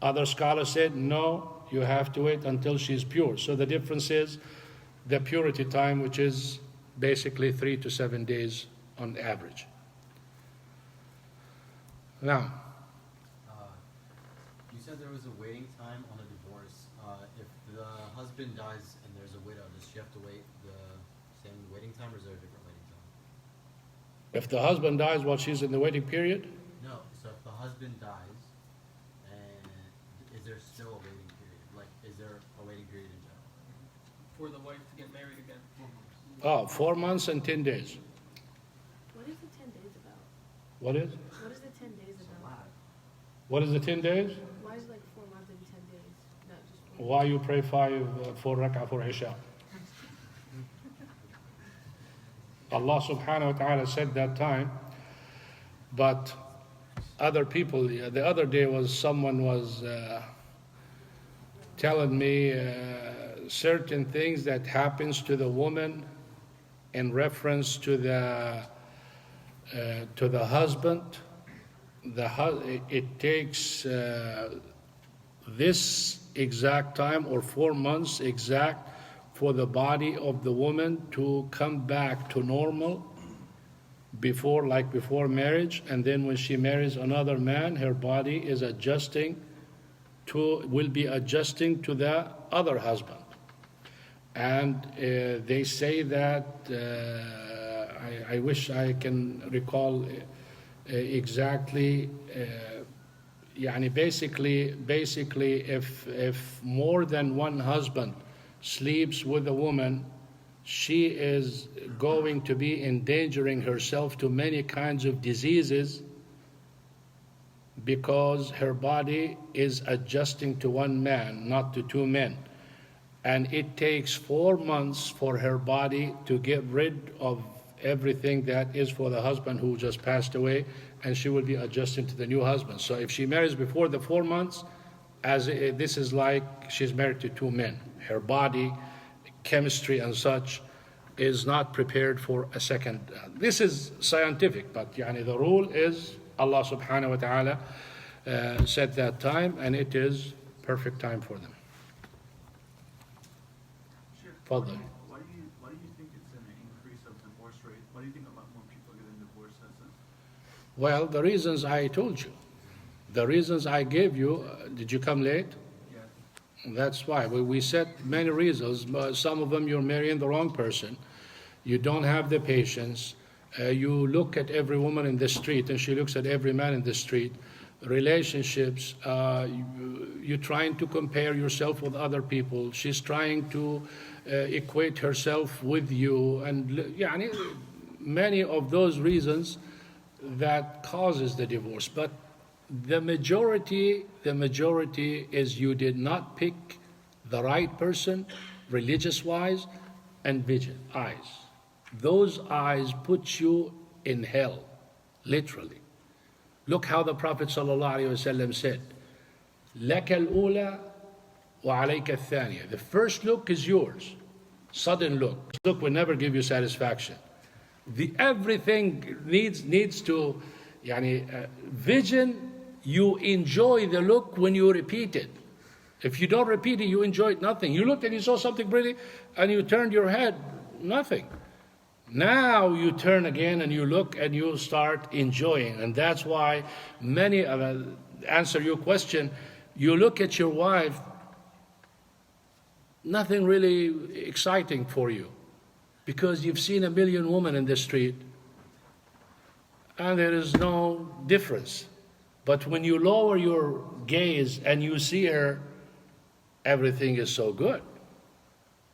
Other scholars said no, you have to wait until she's pure. So the difference is the purity time, which is basically 3 to 7 days on average. Now, you said there was a waiting time on a divorce. If the husband dies and there's a widow, does she have to wait the same waiting time, or is there a different waiting time? if the husband dies while she's in the waiting period, No. So if the husband dies, and is there still a waiting period? Like, is there a waiting period in general? For the wife to get married again. 4 months and 10 days. What is the 10 days about? What is? What is the 10 days about? What is the 10 days? Why is it like 4 months and 10 days? Not just 4. Why you pray 4 rak'ah for Isha? Allah subhanahu wa ta'ala said that time, but other people, the other day someone was telling me certain things that happens to the woman in reference to the husband. It takes this exact time or 4 months exact for the body of the woman to come back to normal before marriage, and then when she marries another man, her body is will be adjusting to the other husband. And they say that I wish I can recall exactly. Basically, if more than one husband sleeps with a woman, she is going to be endangering herself to many kinds of diseases because her body is adjusting to one man, not to two men. And it takes 4 months for her body to get rid of everything that is for the husband who just passed away, and she will be adjusting to the new husband. So if she marries before the 4 months, this is like she's married to two men. Her body, chemistry and such, is not prepared for a second. This is scientific, but the rule is Allah subhanahu wa ta'ala set that time, and it is perfect time for them. Fadl. Why do you think it's an increase of divorce rate? Why do you think a lot more people are getting divorced as this? Well, the reasons I told you, the reasons I gave you, did you come late? Yeah. That's why. We said many reasons, but some of them you're marrying the wrong person. You don't have the patience. You look at every woman in the street and she looks at every man in the street. Relationships, you're trying to compare yourself with other people. She's trying to equate herself with you. And many of those reasons that causes the divorce. But the majority is you did not pick the right person, religious-wise, and vision, eyes. Those eyes put you in hell, literally. Look how the Prophet ﷺ said, لَكَ الْأُولَى وَعَلَيْكَ الثَّانِيَةِ. The first look is yours. Sudden look. Look will never give you satisfaction. Everything needs to, vision, you enjoy the look when you repeat it. If you don't repeat it, you enjoy nothing. You looked and you saw something pretty and you turned your head, nothing. Now you turn again and you look and you start enjoying. And that's why many, answer your question, you look at your wife, nothing really exciting for you. Because you've seen a million women in the street and there is no difference. But when you lower your gaze and you see her, everything is so good.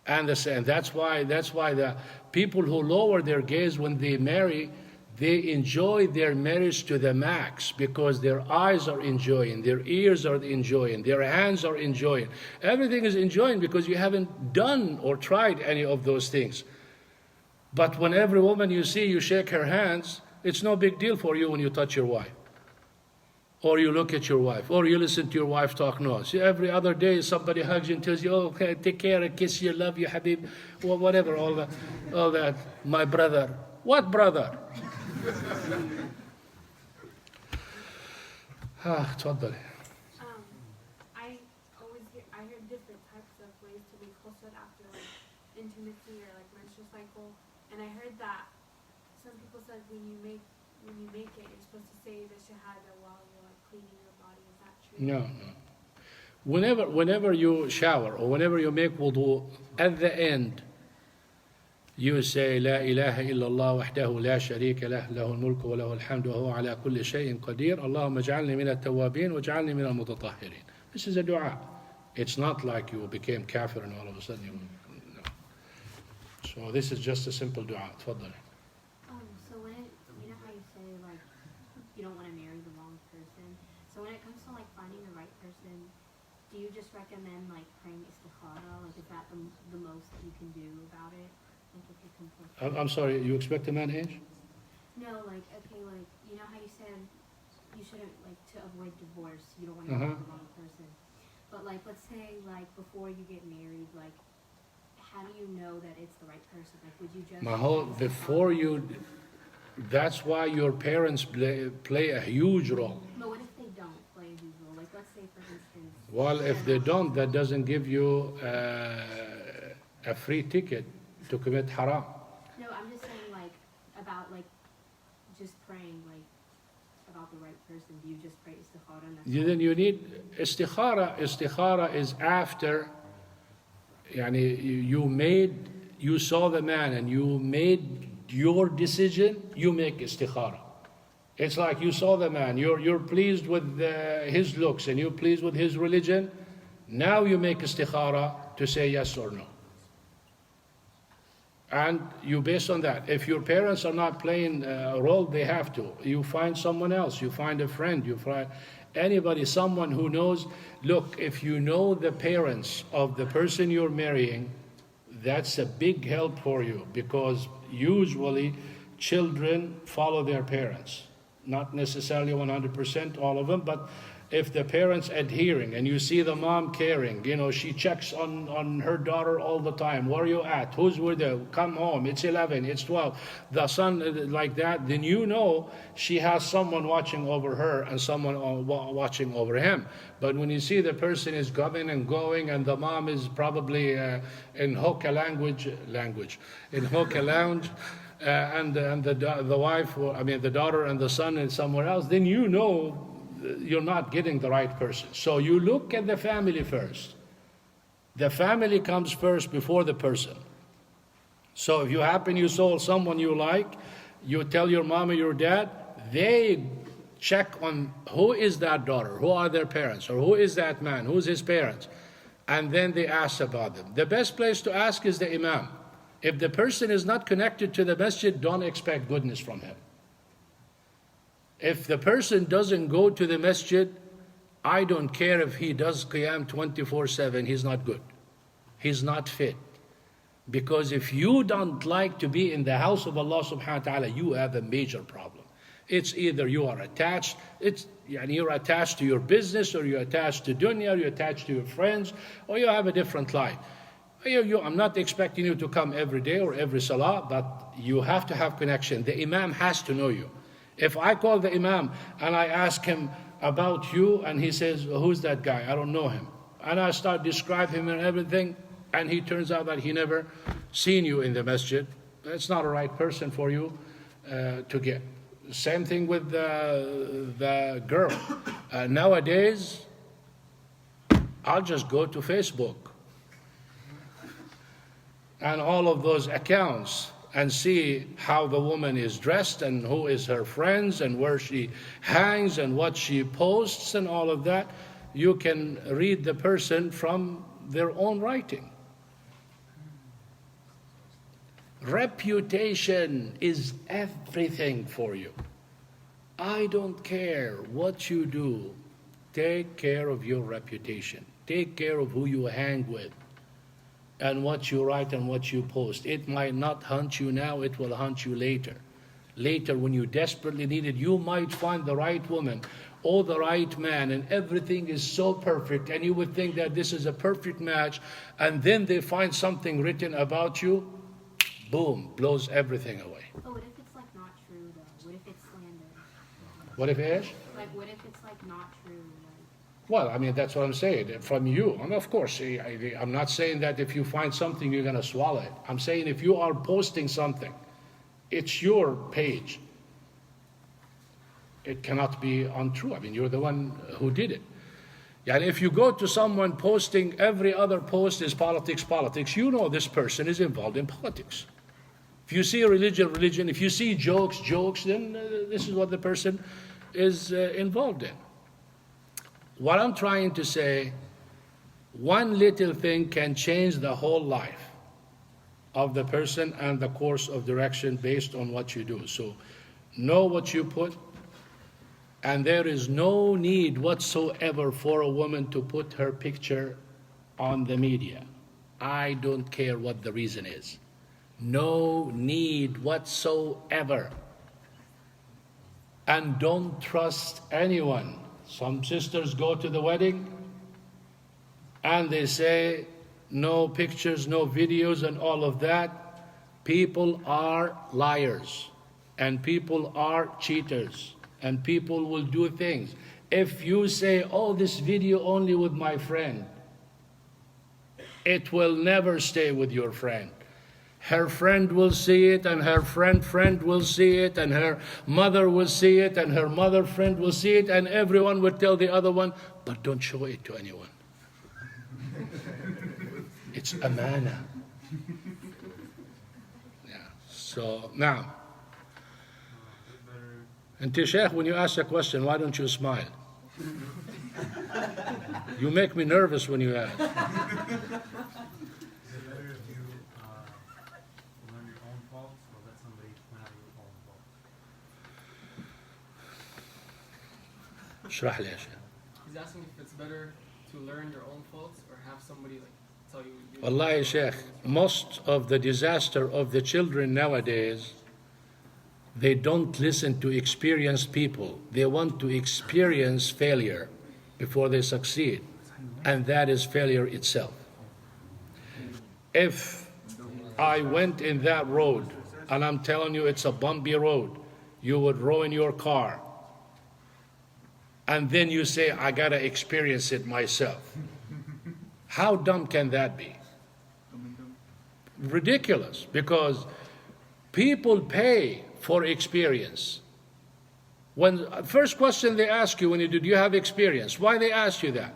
And that's why the people who lower their gaze when they marry, they enjoy their marriage to the max because their eyes are enjoying, their ears are enjoying, their hands are enjoying. Everything is enjoying because you haven't done or tried any of those things. But when every woman you see, you shake her hands, it's no big deal for you when you touch your wife. Or you look at your wife, or you listen to your wife talk noise. Every other day somebody hugs you and tells you, oh, okay, take care, I kiss you, love you, habib, or whatever, all that. My brother. What brother? تفضلي. I hear different types of ways to be closer after intimacy or menstrual cycle, and I heard that some people said when you make it, you're supposed to say the shahada while you're cleaning your body. Is that true? No. Whenever you shower or whenever you make wudu, at the end, you say, لا إله إلا الله وحده لا شريك له له الملك وله الحمد وهو على كل شيء قدير اللهم اجعلني من التوابين واجعلني من المتطهرين. This is a dua. It's not like you became kafir and all of a sudden you... No. So this is just a simple dua. تفضلي. So when you know how you say you don't want to marry the wrong person. So when it comes to finding the right person, do you just recommend praying istikhara? Is that the most that you can do about it? If you completely... I'm sorry, you expect a man age? No, you know how you said you shouldn't to avoid divorce, you don't want to marry the wrong person. But let's say before you get married, how do you know that it's the right person? Would you just... Before you... That's why your parents play a huge role. But what if they don't play a huge role? Let's say, for instance... Well, if they don't, that doesn't give you a free ticket to commit haram. No, I'm just saying, about, just praying, about the right person. Do you just pray istikhara? Then you need istikhara. Istikhara is after, you saw the man and you made your decision, you make istikhara. It's like you saw the man, you're pleased with his looks and you're pleased with his religion. Now you make istikhara to say yes or no. And you base on that. If your parents are not playing a role, they have to. You find someone else. You find a friend. You find anybody, someone who knows. Look, if you know the parents of the person you're marrying, that's a big help for you, because usually children follow their parents. Not necessarily 100% all of them, but if the parents adhering and you see the mom caring, she checks on her daughter all the time. Where are you at? Who's with you? Come home. It's 11, it's 12. The son like that, then she has someone watching over her and someone watching over him. But when you see the person is coming and going and the mom is probably in hookah in hookah lounge, and the wife, the daughter and the son is somewhere else, then you're not getting the right person. So you look at the family first. The family comes first before the person. So if you saw someone you like, you tell your mom or your dad, they check on who is that daughter, who are their parents, or who is that man, who's his parents, and then they ask about them. The best place to ask is the imam. If the person is not connected to the masjid, don't expect goodness from him. If the person doesn't go to the masjid, I don't care if he does qiyam 24/7, he's not good. He's not fit. Because if you don't like to be in the house of Allah subhanahu wa ta'ala, you have a major problem. It's either you are attached, you're attached to your business, or you're attached to dunya, or you're attached to your friends, or you have a different life. I'm not expecting you to come every day or every salah, but you have to have connection. The imam has to know you. If I call the imam and I ask him about you and he says, who's that guy? I don't know him. And I start describing him and everything, and he turns out that he never seen you in the masjid, that's not a right person for you to get. Same thing with the girl. Nowadays, I'll just go to Facebook and all of those accounts and see how the woman is dressed and who is her friends and where she hangs and what she posts and all of that. You can read the person from their own writing. Reputation is everything for you. I don't care what you do. Take care of your reputation. Take care of who you hang with and what you write and what you post. It might not hunt you now, it will hunt you later. Later, when you desperately need it, you might find the right woman or the right man, and everything is so perfect, and you would think that this is a perfect match, and then they find something written about you, boom, blows everything away. But what if it's like not true though? What if it's slander? What if it is? Like what if it's like not true? Well, that's what I'm saying, from you. And of course, I'm not saying that if you find something, you're going to swallow it. I'm saying if you are posting something, it's your page. It cannot be untrue. You're the one who did it. And if you go to someone posting, every other post is politics, this person is involved in politics. If you see religion, if you see jokes, then this is what the person is involved in. What I'm trying to say, one little thing can change the whole life of the person and the course of direction based on what you do. So know what you put, and there is no need whatsoever for a woman to put her picture on the media. I don't care what the reason is. No need whatsoever. And don't trust anyone. Some sisters go to the wedding and they say no pictures, no videos and all of that. People are liars and people are cheaters and people will do things. If you say, this video only with my friend, it will never stay with your friend. Her friend will see it, and her friend will see it, and her mother will see it, and her mother friend will see it, and everyone will tell the other one, but don't show it to anyone. It's amana. Yeah. So now, and Sheikh, when you ask a question, why don't you smile? You make me nervous when you ask. Is it better if you learn اشرح لي يا شيخ. He's asking if it's better to learn your own faults or have somebody like tell you. Wallahi, Sheikh, most of the disaster of the children nowadays, they don't listen to experienced people. They want to experience failure before they succeed. And that is failure itself. If I went in that road, and I'm telling you it's a bumpy road, you would ruin your car. And then you say, I gotta experience it myself. How dumb can that be? Ridiculous, because people pay for experience. When first question they ask you when you do you have experience? Why they ask you that?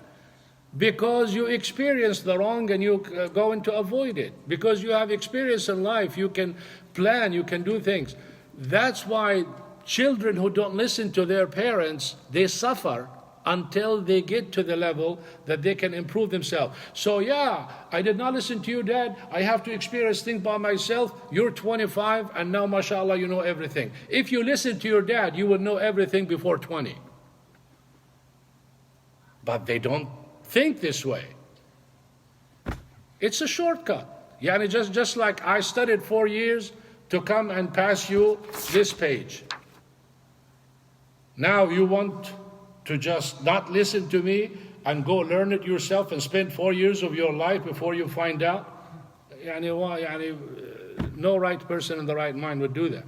Because you experience the wrong and you going to avoid it. Because you have experience in life, you can plan, you can do things. That's why children who don't listen to their parents, they suffer until they get to the level that they can improve themselves. So yeah, I did not listen to you, Dad. I have to experience things by myself. You're 25 and now, mashallah, you know everything. If you listen to your dad, you would know everything before 20. But they don't think this way. It's a shortcut. Yani just like I studied 4 years to come and pass you this page. Now you want to just not listen to me and go learn it yourself and spend 4 years of your life before you find out? No right person in the right mind would do that.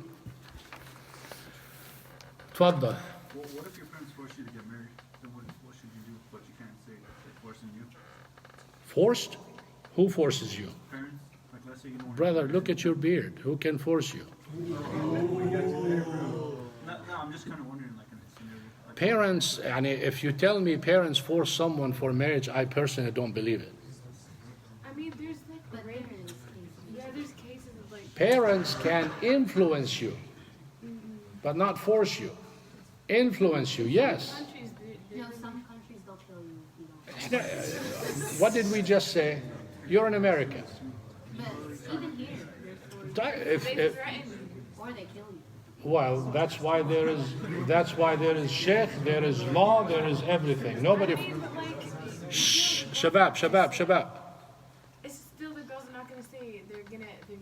تفضل. What if your parents force you to get married? Then what should you do? But you can't say they're forcing you. Forced? Who forces you? Parents, like let's say you don't. Brother, look at your beard. Who can force you? No, I'm just kind of wondering, like in a scenario. Like, Parents, if you tell me parents force someone for marriage, I personally don't believe it. I mean, there's like But rape. there is cases. Yeah, there's cases of like. Parents can influence you, but not force you. Influence you, yes. Countries, No, some countries they'll kill you if you don't. What did we just say? You're an American. But even here, If, they if, threaten. or they kill you. well, that's why there is sheikh, there is law, there is everything. Nobody. I mean, but like, Shh, shabab. it's still the girls are not gonna say they're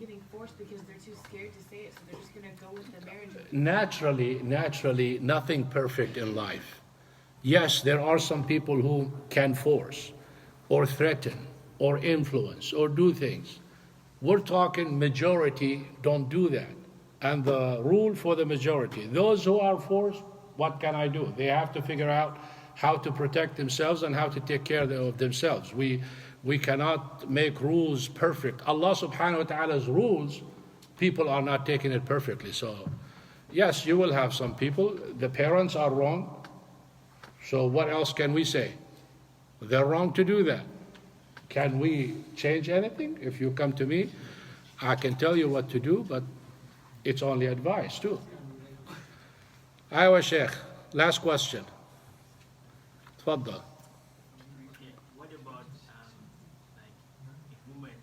getting forced because they're too scared to say it, so they're just gonna go with the marriage. Naturally, nothing perfect in life. Yes, there are some people who can force, or threaten, or influence, or do things. We're talking majority don't do that. And the rule for the majority, those who are forced, what can I do? They have to figure out how to protect themselves and how to take care of themselves. We cannot make rules perfect. Allah subhanahu wa ta'ala's rules, people are not taking it perfectly. So yes, you will have some people, the parents are wrong. So what else can we say? They're wrong to do that. Can we change anything? If you come to me, I can tell you what to do, but it's only advice too. Aywa Sheikh, last question. Tfaddal. Okay, what about like a woman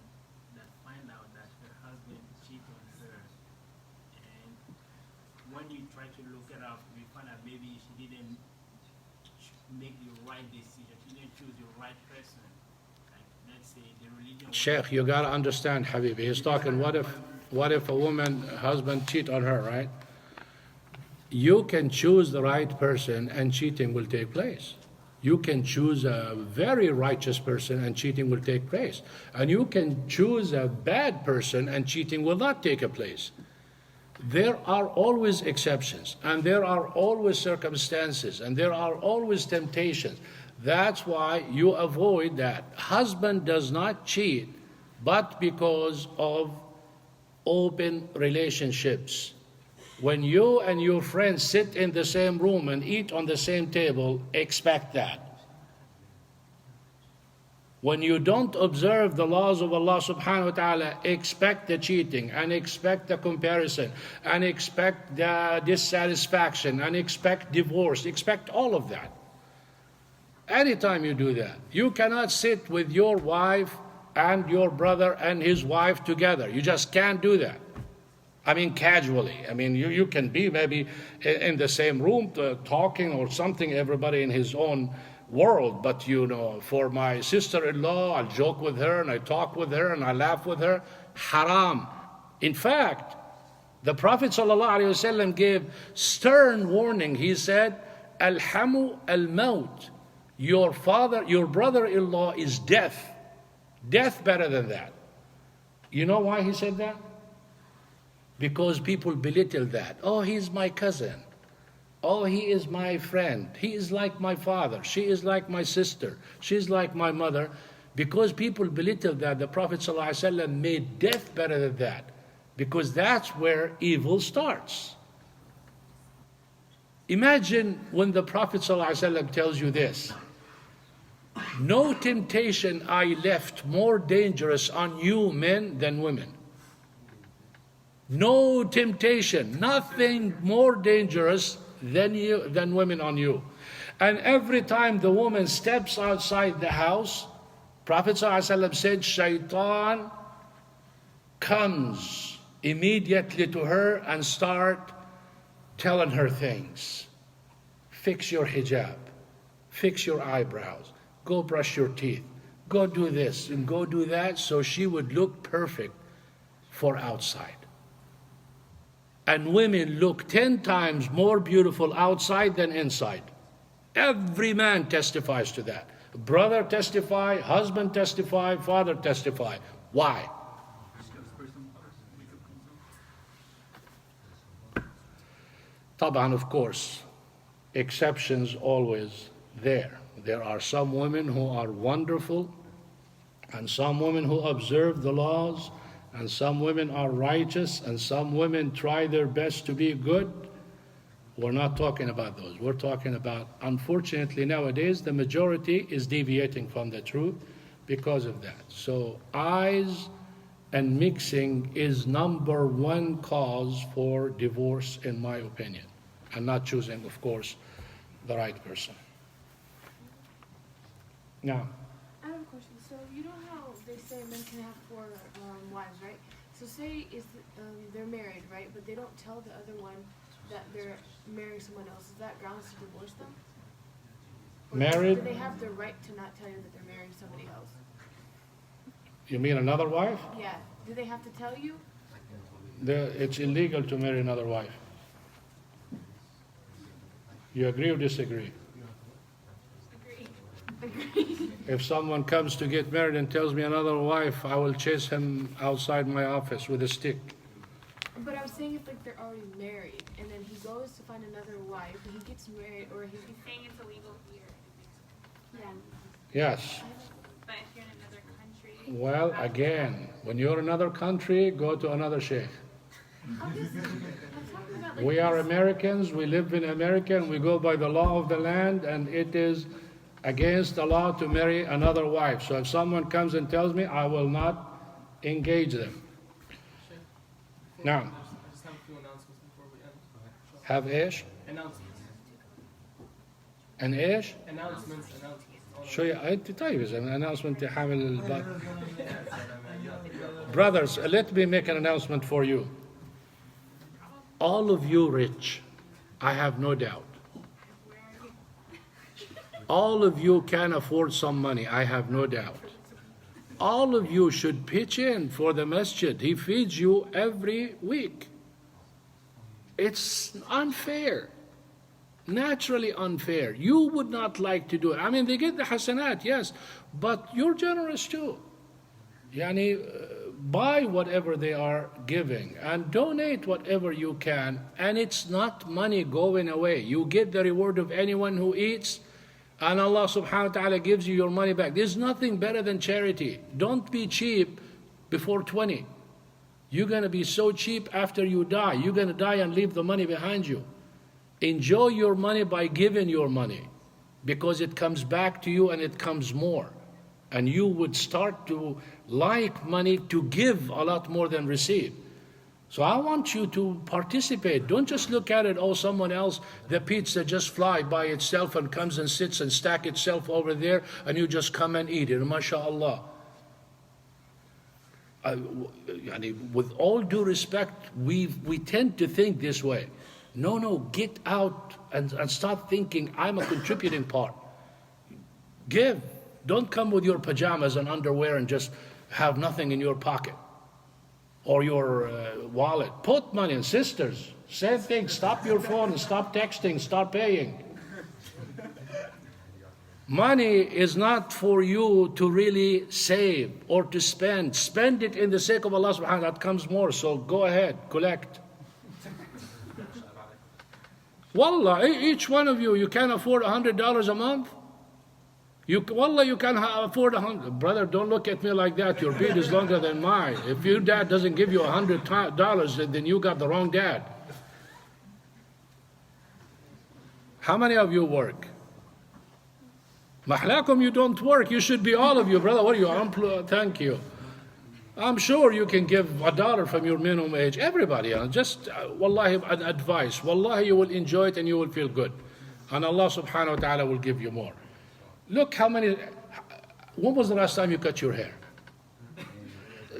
that find out that her husband cheat on her, and when you try to look it up, we find out maybe she didn't make the right decision, she didn't choose the right person. Like let's say the religion. Sheikh, you gotta understand, Habibi. He's talking, what if a woman, husband cheat on her, right? You can choose the right person and cheating will take place. You can choose a very righteous person and cheating will take place. And you can choose a bad person and cheating will not take place. There are always exceptions, and there are always circumstances, and there are always temptations. That's why you avoid that. Husband does not cheat, but because of open relationships. When you and your friends sit in the same room and eat on the same table, expect that. When you don't observe the laws of Allah subhanahu wa ta'ala, expect the cheating and expect the comparison and expect the dissatisfaction and expect divorce, expect all of that. Anytime you do that, you cannot sit with your wife and your brother and his wife together. You just can't do that. I mean, casually. I mean, you can be maybe in the same room talking or something, everybody in his own world. But, you know, for my sister-in-law, I'll joke with her and I talk with her and I laugh with her. Haram. In fact, the Prophet ﷺ gave stern warning. He said, Alhamu al-maut. Your brother-in-law is death. Death better than that. You know why he said that? Because people belittle that. Oh, he's my cousin. Oh, he is my friend. He is like my father. She is like my sister. She's like my mother. Because people belittle that, the Prophet ﷺ made death better than that. Because that's where evil starts. Imagine when the Prophet ﷺ tells you this. No temptation I left more dangerous on you men than women. No temptation, nothing more dangerous than women on you. And every time the woman steps outside the house, Prophet ﷺ said, Shaitan comes immediately to her and start telling her things. Fix your hijab, fix your eyebrows, go brush your teeth, go do this and go do that, so she would look perfect for outside. And women look 10 times more beautiful outside than inside. Every man testifies to that. Brother testify, husband testify, father testify. Why? طبعا, of course, exceptions always there. There are some women who are wonderful, and some women who observe the laws, and some women are righteous, and some women try their best to be good. We're not talking about those. We're talking about, unfortunately nowadays, the majority is deviating from the truth because of that. So eyes and mixing is number one cause for divorce, in my opinion, and not choosing, of course, the right person. Now, I have a question. So you know how they say men can have 4 wives, right? So say they're married, right? But they don't tell the other one that they're marrying someone else. Is that grounds to divorce them? Or married? Do they have the right to not tell you that they're marrying somebody else? You mean another wife? Yeah. Do they have to tell you? It's illegal to marry another wife. You agree or disagree? Agree. If someone comes to get married and tells me another wife, I will chase him outside my office with a stick. But I'm saying if like they're already married and then he goes to find another wife and he gets married or he's Saying it's illegal here. Yeah. Yes. But if you're in another country. Well, again, when you're in another country, go to another sheikh. I'm talking about like We are Americans, we live in America, and we go by the law of the land, and it is against the law to marry another wife. So if someone comes and tells me, I will not engage them. Now, I just have a few announcements before we end. have إيش؟ Announcements. and إيش؟ Announcements. شو أنت طيب إذا announcement حامل الباب. Brothers, let me make an announcement for you. All of you rich, I have no doubt. All of you can afford some money, I have no doubt. All of you should pitch in for the masjid. He feeds you every week. It's unfair. Naturally unfair. You would not like to do it. I mean, they get the hasanat, yes, but you're generous too. Buy whatever they are giving and donate whatever you can, and it's not money going away. You get the reward of anyone who eats, and Allah subhanahu wa ta'ala gives you your money back. There's nothing better than charity. Don't be cheap before 20. You're going to be so cheap after you die. You're going to die and leave the money behind you. Enjoy your money by giving your money, because it comes back to you and it comes more. And you would start to like money to give a lot more than receive. So I want you to participate. Don't just look at it, oh, someone else, the pizza just fly by itself and comes and sits and stack itself over there, and you just come and eat it, mashallah. with all due respect, we tend to think this way. No, get out and start thinking, I'm a contributing part. Give. Don't come with your pajamas and underwear and just have nothing in your pocket or your wallet. Put money in. Sisters, same thing. Stop your phone and stop texting, start paying. Money is not for you to really save or to spend. Spend it in the sake of Allah subhanahu wa ta'ala. That comes more. So go ahead, collect. Wallah, each one of you can afford $100 a month. Wallah, you can afford $100. Brother, don't look at me like that. Your beard is longer than mine. If your dad doesn't give you $100, then you got the wrong dad. How many of you work? Mahlakum, you don't work. You should be all of you, brother. What are you? Thank you. I'm sure you can give $1 from your minimum wage. Everybody, just wallahi, an advice. Wallahi, you will enjoy it and you will feel good. And Allah subhanahu wa ta'ala will give you more. Look how many, when was the last time you cut your hair?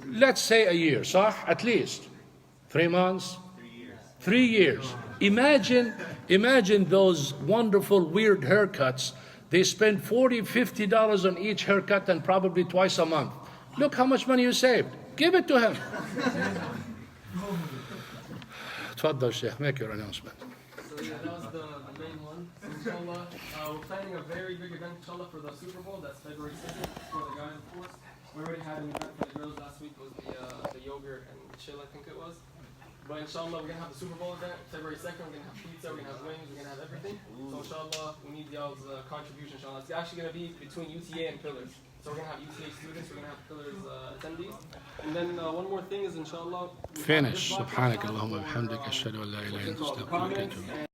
Let's say a year, صح? At least. 3 months? 3 years. Imagine those wonderful weird haircuts. They spend $40, $50 on each haircut and probably twice a month. Look how much money you saved. Give it to him. تفضل شيخ, make your announcement. So yeah, that was the main one. So inshallah, we're planning a very big event, inshallah, for the Super Bowl. That's February 2nd for the guys, of course. We already had an event for the girls last week. It was the yogurt and chill, I think it was. But inshallah, we're going to have the Super Bowl event February 2nd. We're going to have pizza, we're going to have wings, we're going to have everything. So inshallah, we need y'all's contribution, inshallah. It's actually going to be between UTA and Pillars. So we're going to have UTA students, we're going to have Pillars attendees. And then one more thing is inshallah. Finish. سبحانك اللهم وبحمدك أشهد أن لا إله إلا أنت أستغفرك وأتوب إليك.